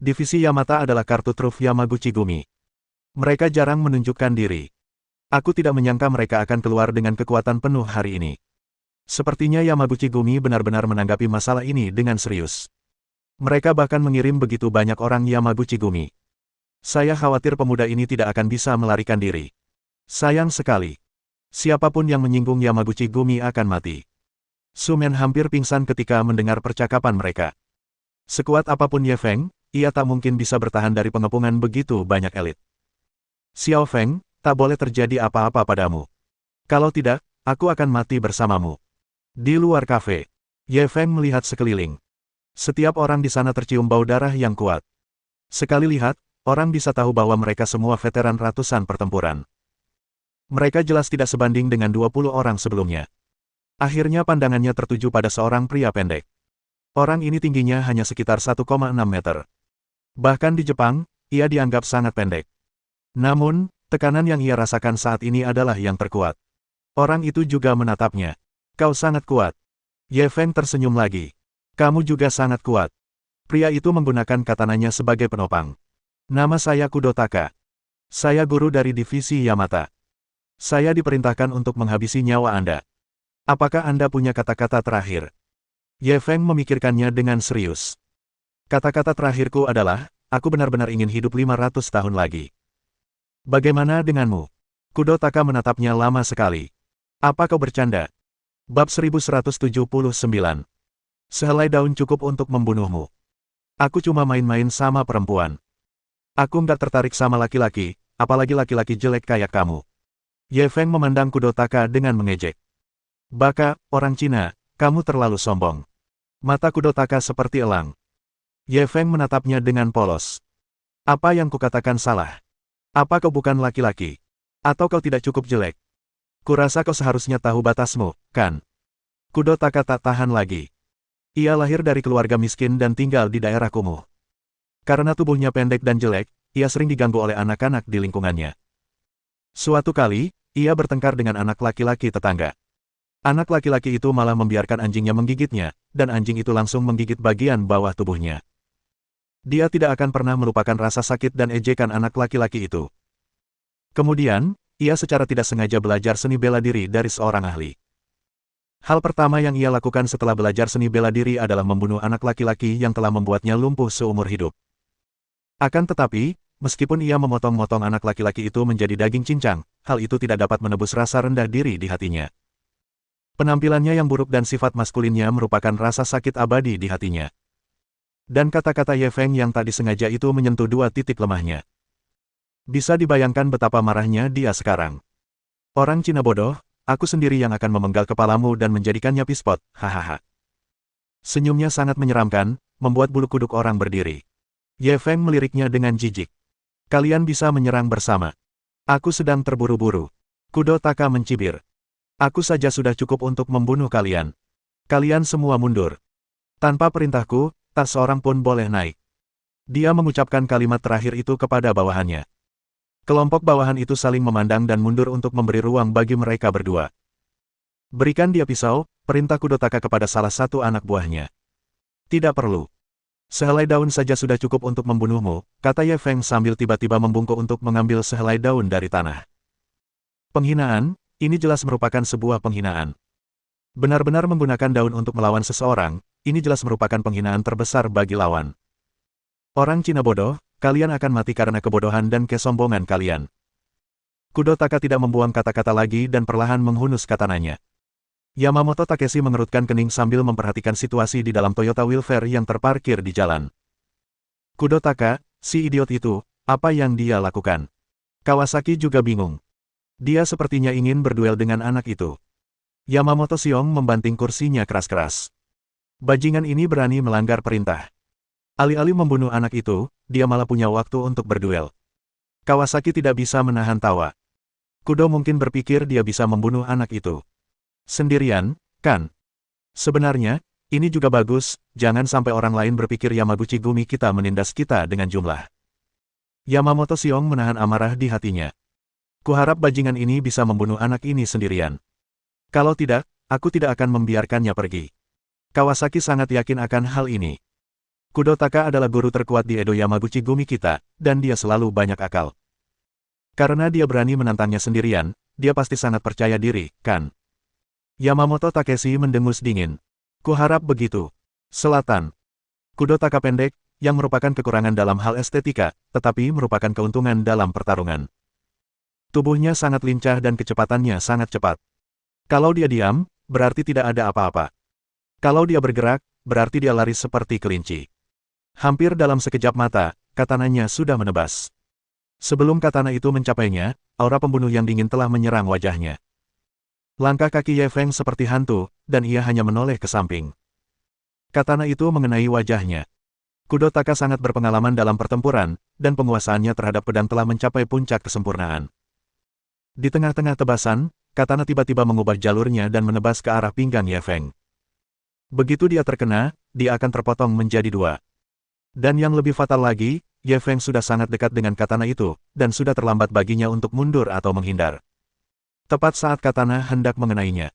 Divisi Yamata adalah kartu truf Yamaguchi Gumi. Mereka jarang menunjukkan diri. Aku tidak menyangka mereka akan keluar dengan kekuatan penuh hari ini. Sepertinya Yamaguchi Gumi benar-benar menanggapi masalah ini dengan serius. Mereka bahkan mengirim begitu banyak orang Yamaguchi Gumi. Saya khawatir pemuda ini tidak akan bisa melarikan diri. Sayang sekali. Siapapun yang menyinggung Yamaguchi Gumi akan mati. Su Men hampir pingsan ketika mendengar percakapan mereka. Sekuat apapun Ye Feng, ia tak mungkin bisa bertahan dari pengepungan begitu banyak elit. Xiao Feng, tak boleh terjadi apa-apa padamu. Kalau tidak, aku akan mati bersamamu. Di luar kafe, Ye Feng melihat sekeliling. Setiap orang di sana tercium bau darah yang kuat. Sekali lihat, orang bisa tahu bahwa mereka semua veteran ratusan pertempuran. Mereka jelas tidak sebanding dengan 20 orang sebelumnya. Akhirnya pandangannya tertuju pada seorang pria pendek. Orang ini tingginya hanya sekitar 1,6 meter. Bahkan di Jepang, ia dianggap sangat pendek. Namun, tekanan yang ia rasakan saat ini adalah yang terkuat. Orang itu juga menatapnya. Kau sangat kuat. Ye Feng tersenyum lagi. Kamu juga sangat kuat. Pria itu menggunakan katananya sebagai penopang. Nama saya Kudotaka. Saya guru dari divisi Yamata. Saya diperintahkan untuk menghabisi nyawa Anda. Apakah Anda punya kata-kata terakhir? Ye Feng memikirkannya dengan serius. Kata-kata terakhirku adalah, aku benar-benar ingin hidup 500 tahun lagi. Bagaimana denganmu? Kudotaka menatapnya lama sekali. Apa kau bercanda? Bab 1179. Sehelai daun cukup untuk membunuhmu. Aku cuma main-main sama perempuan. Aku nggak tertarik sama laki-laki, apalagi laki-laki jelek kayak kamu. Ye Feng memandang Kudotaka dengan mengejek. Baka, orang Cina, kamu terlalu sombong. Mata Kudotaka seperti elang. Ye Feng menatapnya dengan polos. Apa yang kukatakan salah? Apa kau bukan laki-laki? Atau kau tidak cukup jelek? Kurasa kau seharusnya tahu batasmu, kan? Kudotaka tak tahan lagi. Ia lahir dari keluarga miskin dan tinggal di daerah kumuh. Karena tubuhnya pendek dan jelek, ia sering diganggu oleh anak-anak di lingkungannya. Suatu kali, ia bertengkar dengan anak laki-laki tetangga. Anak laki-laki itu malah membiarkan anjingnya menggigitnya, dan anjing itu langsung menggigit bagian bawah tubuhnya. Dia tidak akan pernah melupakan rasa sakit dan ejekan anak laki-laki itu. Kemudian, ia secara tidak sengaja belajar seni bela diri dari seorang ahli. Hal pertama yang ia lakukan setelah belajar seni bela diri adalah membunuh anak laki-laki yang telah membuatnya lumpuh seumur hidup. Akan tetapi, meskipun ia memotong-motong anak laki-laki itu menjadi daging cincang, hal itu tidak dapat menebus rasa rendah diri di hatinya. Penampilannya yang buruk dan sifat maskulinnya merupakan rasa sakit abadi di hatinya. Dan kata-kata Ye Feng yang tak disengaja itu menyentuh dua titik lemahnya. Bisa dibayangkan betapa marahnya dia sekarang. Orang Cina bodoh, aku sendiri yang akan memenggal kepalamu dan menjadikannya pispot, hahaha. Senyumnya sangat menyeramkan, membuat bulu kuduk orang berdiri. Ye Feng meliriknya dengan jijik. Kalian bisa menyerang bersama. Aku sedang terburu-buru. Kudotaka mencibir. Aku saja sudah cukup untuk membunuh kalian. Kalian semua mundur. Tanpa perintahku, tak seorang pun boleh naik. Dia mengucapkan kalimat terakhir itu kepada bawahannya. Kelompok bawahan itu saling memandang dan mundur untuk memberi ruang bagi mereka berdua. Berikan dia pisau, perintah Kudotaka kepada salah satu anak buahnya. Tidak perlu. Sehelai daun saja sudah cukup untuk membunuhmu, kata Ye Feng sambil tiba-tiba membungkuk untuk mengambil sehelai daun dari tanah. Penghinaan, ini jelas merupakan sebuah penghinaan. Benar-benar menggunakan daun untuk melawan seseorang, ini jelas merupakan penghinaan terbesar bagi lawan. Orang Cina bodoh, kalian akan mati karena kebodohan dan kesombongan kalian. Kudotaka tidak membuang kata-kata lagi dan perlahan menghunus katananya. Yamamoto Takeshi mengerutkan kening sambil memperhatikan situasi di dalam Toyota Wheelfare yang terparkir di jalan. Kudotaka, si idiot itu, apa yang dia lakukan? Kawasaki juga bingung. Dia sepertinya ingin berduel dengan anak itu. Yamamoto Siong membanting kursinya keras-keras. Bajingan ini berani melanggar perintah. Alih-alih membunuh anak itu, dia malah punya waktu untuk berduel. Kawasaki tidak bisa menahan tawa. Kudo mungkin berpikir dia bisa membunuh anak itu sendirian, kan? Sebenarnya, ini juga bagus, jangan sampai orang lain berpikir Yamaguchi Gumi kita menindas kita dengan jumlah. Yamamoto Siong menahan amarah di hatinya. Kuharap bajingan ini bisa membunuh anak ini sendirian. Kalau tidak, aku tidak akan membiarkannya pergi. Kawasaki sangat yakin akan hal ini. Kudotaka adalah guru terkuat di Edo Yamaguchi Gumi kita, dan dia selalu banyak akal. Karena dia berani menantangnya sendirian, dia pasti sangat percaya diri, kan? Yamamoto Takeshi mendengus dingin. Kuharap begitu. Selatan. Kudotaka pendek, yang merupakan kekurangan dalam hal estetika, tetapi merupakan keuntungan dalam pertarungan. Tubuhnya sangat lincah dan kecepatannya sangat cepat. Kalau dia diam, berarti tidak ada apa-apa. Kalau dia bergerak, berarti dia lari seperti kelinci. Hampir dalam sekejap mata, katananya sudah menebas. Sebelum katana itu mencapainya, aura pembunuh yang dingin telah menyerang wajahnya. Langkah kaki Ye Feng seperti hantu, dan ia hanya menoleh ke samping. Katana itu mengenai wajahnya. Kudotaka sangat berpengalaman dalam pertempuran, dan penguasaannya terhadap pedang telah mencapai puncak kesempurnaan. Di tengah-tengah tebasan, katana tiba-tiba mengubah jalurnya dan menebas ke arah pinggang Ye Feng. Begitu dia terkena, dia akan terpotong menjadi dua. Dan yang lebih fatal lagi, Ye Feng sudah sangat dekat dengan katana itu, dan sudah terlambat baginya untuk mundur atau menghindar. Tepat saat katana hendak mengenainya.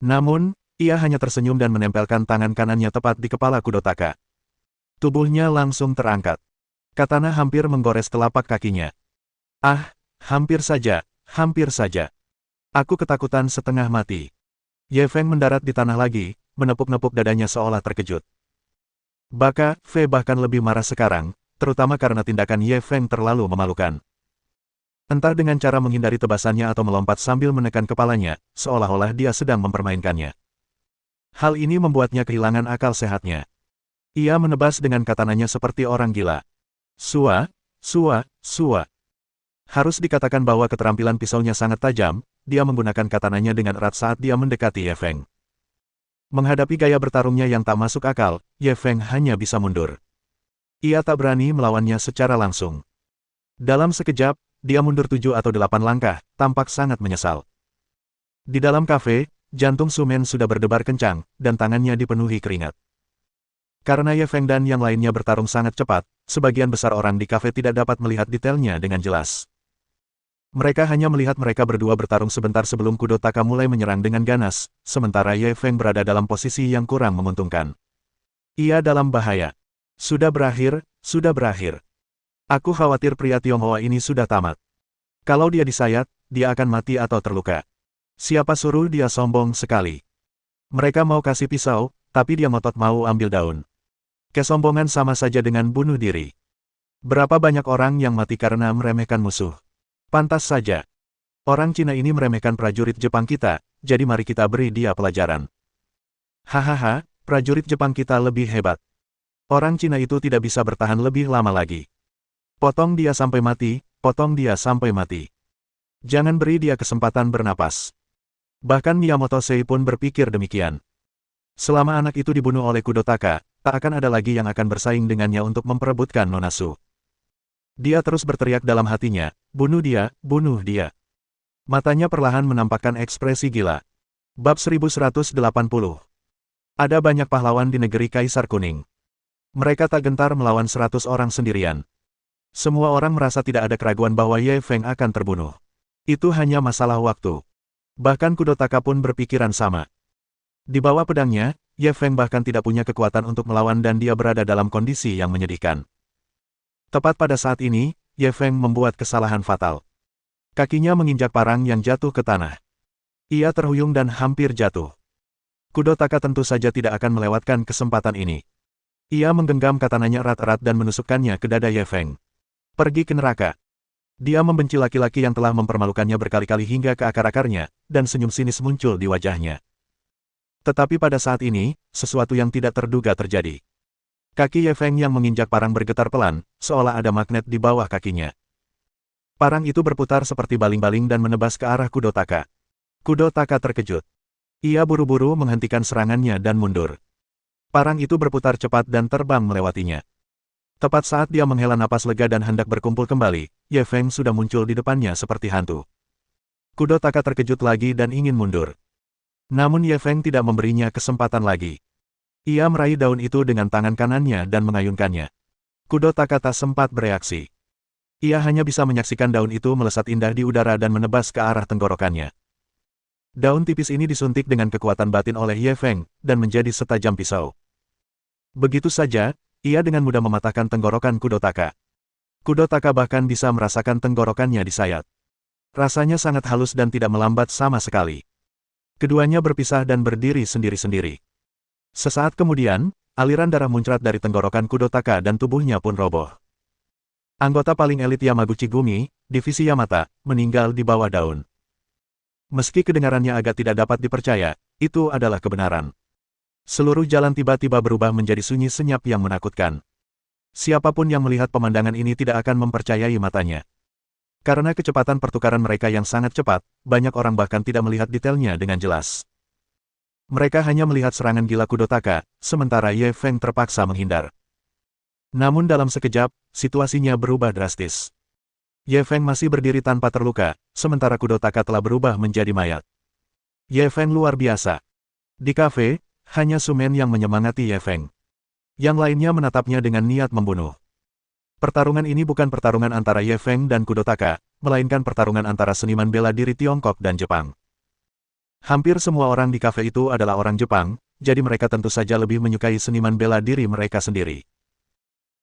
Namun, ia hanya tersenyum dan menempelkan tangan kanannya tepat di kepala Kudotaka. Tubuhnya langsung terangkat. Katana hampir menggores telapak kakinya. Ah, hampir saja. Hampir saja. Aku ketakutan setengah mati. Ye Feng mendarat di tanah lagi, menepuk-nepuk dadanya seolah terkejut. Fei bahkan lebih marah sekarang, terutama karena tindakan Ye Feng terlalu memalukan. Entah dengan cara menghindari tebasannya atau melompat sambil menekan kepalanya, seolah-olah dia sedang mempermainkannya. Hal ini membuatnya kehilangan akal sehatnya. Ia menebas dengan katananya seperti orang gila. Sua, sua, sua. Harus dikatakan bahwa keterampilan pisaunya sangat tajam, dia menggunakan katananya dengan erat saat dia mendekati Ye Feng. Menghadapi gaya bertarungnya yang tak masuk akal, Ye Feng hanya bisa mundur. Ia tak berani melawannya secara langsung. Dalam sekejap, dia mundur 7 atau 8 langkah, tampak sangat menyesal. Di dalam kafe, jantung Su Men sudah berdebar kencang, dan tangannya dipenuhi keringat. Karena Ye Feng dan yang lainnya bertarung sangat cepat, sebagian besar orang di kafe tidak dapat melihat detailnya dengan jelas. Mereka hanya melihat mereka berdua bertarung sebentar sebelum Kudotaka mulai menyerang dengan ganas, sementara Ye Feng berada dalam posisi yang kurang menguntungkan. Ia dalam bahaya. Sudah berakhir, sudah berakhir. Aku khawatir pria Tionghoa ini sudah tamat. Kalau dia disayat, dia akan mati atau terluka. Siapa suruh dia sombong sekali. Mereka mau kasih pisau, tapi dia ngotot mau ambil daun. Kesombongan sama saja dengan bunuh diri. Berapa banyak orang yang mati karena meremehkan musuh? Pantas saja. Orang Cina ini meremehkan prajurit Jepang kita, jadi mari kita beri dia pelajaran. Hahaha, prajurit Jepang kita lebih hebat. Orang Cina itu tidak bisa bertahan lebih lama lagi. Potong dia sampai mati, potong dia sampai mati. Jangan beri dia kesempatan bernapas. Bahkan Miyamoto Sei pun berpikir demikian. Selama anak itu dibunuh oleh Kudotaka, tak akan ada lagi yang akan bersaing dengannya untuk memperebutkan Nona Su. Dia terus berteriak dalam hatinya, bunuh dia, bunuh dia. Matanya perlahan menampakkan ekspresi gila. Bab 1180. Ada banyak pahlawan di negeri Kaisar Kuning. Mereka tak gentar melawan 100 orang sendirian. Semua orang merasa tidak ada keraguan bahwa Ye Feng akan terbunuh. Itu hanya masalah waktu. Bahkan Kudotaka pun berpikiran sama. Di bawah pedangnya, Ye Feng bahkan tidak punya kekuatan untuk melawan dan dia berada dalam kondisi yang menyedihkan. Tepat pada saat ini, Ye Feng membuat kesalahan fatal. Kakinya menginjak parang yang jatuh ke tanah. Ia terhuyung dan hampir jatuh. Kudotaka tentu saja tidak akan melewatkan kesempatan ini. Ia menggenggam katananya erat-erat dan menusukkannya ke dada Ye Feng. Pergi ke neraka. Dia membenci laki-laki yang telah mempermalukannya berkali-kali hingga ke akar-akarnya, dan senyum sinis muncul di wajahnya. Tetapi pada saat ini, sesuatu yang tidak terduga terjadi. Kaki Ye Feng yang menginjak parang bergetar pelan, seolah ada magnet di bawah kakinya. Parang itu berputar seperti baling-baling dan menebas ke arah Kudotaka. Kudotaka terkejut. Ia buru-buru menghentikan serangannya dan mundur. Parang itu berputar cepat dan terbang melewatinya. Tepat saat dia menghela napas lega dan hendak berkumpul kembali, Ye Feng sudah muncul di depannya seperti hantu. Kudotaka terkejut lagi dan ingin mundur. Namun Ye Feng tidak memberinya kesempatan lagi. Ia meraih daun itu dengan tangan kanannya dan mengayunkannya. Kudotaka tak sempat bereaksi. Ia hanya bisa menyaksikan daun itu melesat indah di udara dan menebas ke arah tenggorokannya. Daun tipis ini disuntik dengan kekuatan batin oleh Ye Feng, dan menjadi setajam pisau. Begitu saja, ia dengan mudah mematahkan tenggorokan Kudotaka. Kudotaka bahkan bisa merasakan tenggorokannya disayat. Rasanya sangat halus dan tidak melambat sama sekali. Keduanya berpisah dan berdiri sendiri-sendiri. Sesaat kemudian, aliran darah muncrat dari tenggorokan Kudotaka dan tubuhnya pun roboh. Anggota paling elit Yamaguchi Gumi, Divisi Yamata, meninggal di bawah daun. Meski kedengarannya agak tidak dapat dipercaya, itu adalah kebenaran. Seluruh jalan tiba-tiba berubah menjadi sunyi senyap yang menakutkan. Siapapun yang melihat pemandangan ini tidak akan mempercayai matanya. Karena kecepatan pertukaran mereka yang sangat cepat, banyak orang bahkan tidak melihat detailnya dengan jelas. Mereka hanya melihat serangan gila Kudotaka, sementara Ye Feng terpaksa menghindar. Namun dalam sekejap, situasinya berubah drastis. Ye Feng masih berdiri tanpa terluka, sementara Kudotaka telah berubah menjadi mayat. Ye Feng luar biasa. Di kafe, hanya Su Men yang menyemangati Ye Feng. Yang lainnya menatapnya dengan niat membunuh. Pertarungan ini bukan pertarungan antara Ye Feng dan Kudotaka, melainkan pertarungan antara seniman bela diri Tiongkok dan Jepang. Hampir semua orang di kafe itu adalah orang Jepang, jadi mereka tentu saja lebih menyukai seniman bela diri mereka sendiri.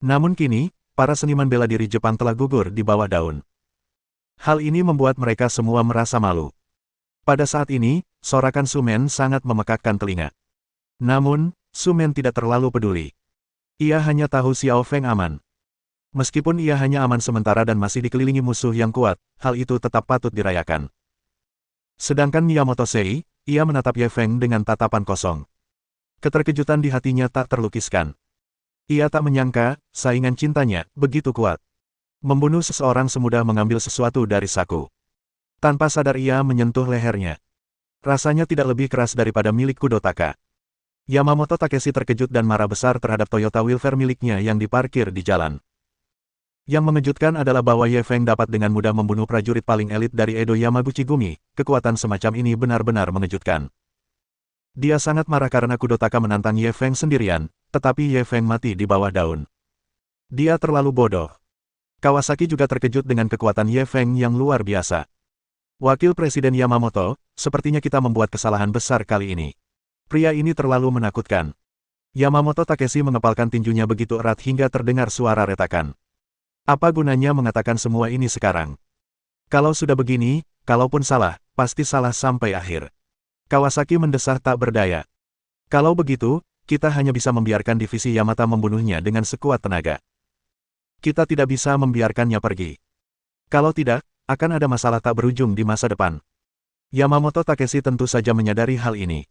Namun kini, para seniman bela diri Jepang telah gugur di bawah daun. Hal ini membuat mereka semua merasa malu. Pada saat ini, sorakan Su Men sangat memekakkan telinga. Namun, Su Men tidak terlalu peduli. Ia hanya tahu Xiao Feng aman. Meskipun ia hanya aman sementara dan masih dikelilingi musuh yang kuat, hal itu tetap patut dirayakan. Sedangkan Miyamoto Sei, ia menatap Ye Feng dengan tatapan kosong. Keterkejutan di hatinya tak terlukiskan. Ia tak menyangka, saingan cintanya, begitu kuat. Membunuh seseorang semudah mengambil sesuatu dari saku. Tanpa sadar ia menyentuh lehernya. Rasanya tidak lebih keras daripada milik Kudotaka. Yamamoto Takeshi terkejut dan marah besar terhadap Toyota Wheelfare miliknya yang diparkir di jalan. Yang mengejutkan adalah bahwa Ye Feng dapat dengan mudah membunuh prajurit paling elit dari Edo Yamaguchi Gumi. Kekuatan semacam ini benar-benar mengejutkan. Dia sangat marah karena Kudotaka menantang Ye Feng sendirian, tetapi Ye Feng mati di bawah daun. Dia terlalu bodoh. Kawasaki juga terkejut dengan kekuatan Ye Feng yang luar biasa. Wakil Presiden Yamamoto, sepertinya kita membuat kesalahan besar kali ini. Pria ini terlalu menakutkan. Yamamoto Takeshi mengepalkan tinjunya begitu erat hingga terdengar suara retakan. Apa gunanya mengatakan semua ini sekarang? Kalau sudah begini, kalaupun salah, pasti salah sampai akhir. Kawasaki mendesah tak berdaya. Kalau begitu, kita hanya bisa membiarkan divisi Yamata membunuhnya dengan sekuat tenaga. Kita tidak bisa membiarkannya pergi. Kalau tidak, akan ada masalah tak berujung di masa depan. Yamamoto Takeshi tentu saja menyadari hal ini.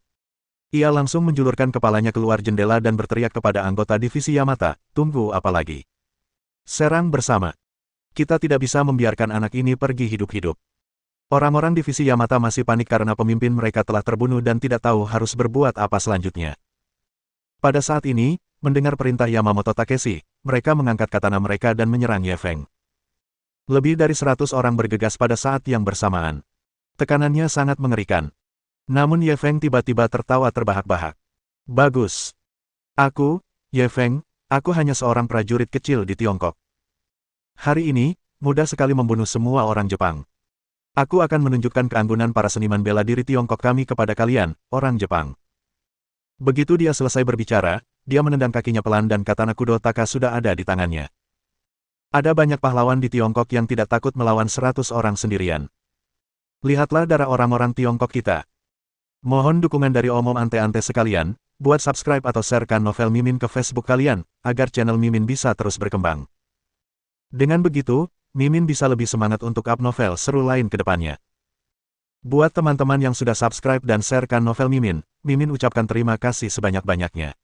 Ia langsung menjulurkan kepalanya keluar jendela dan berteriak kepada anggota divisi Yamata, tunggu apa lagi? Serang bersama. Kita tidak bisa membiarkan anak ini pergi hidup-hidup. Orang-orang divisi Yamata masih panik karena pemimpin mereka telah terbunuh dan tidak tahu harus berbuat apa selanjutnya. Pada saat ini, mendengar perintah Yamamoto Takeshi, mereka mengangkat katana mereka dan menyerang Ye Feng. Lebih dari 100 orang bergegas pada saat yang bersamaan. Tekanannya sangat mengerikan. Namun Ye Feng tiba-tiba tertawa terbahak-bahak. Bagus. Aku, Ye Feng, aku hanya seorang prajurit kecil di Tiongkok. Hari ini, mudah sekali membunuh semua orang Jepang. Aku akan menunjukkan keanggunan para seniman bela diri Tiongkok kami kepada kalian, orang Jepang. Begitu dia selesai berbicara, dia menendang kakinya pelan dan katana Kudotaka sudah ada di tangannya. Ada banyak pahlawan di Tiongkok yang tidak takut melawan 100 orang sendirian. Lihatlah darah orang-orang Tiongkok kita. Mohon dukungan dari omom ante-ante sekalian, buat subscribe atau sharekan novel Mimin ke Facebook kalian, agar channel Mimin bisa terus berkembang. Dengan begitu, Mimin bisa lebih semangat untuk up novel seru lain ke depannya. Buat teman-teman yang sudah subscribe dan sharekan novel Mimin, Mimin ucapkan terima kasih sebanyak-banyaknya.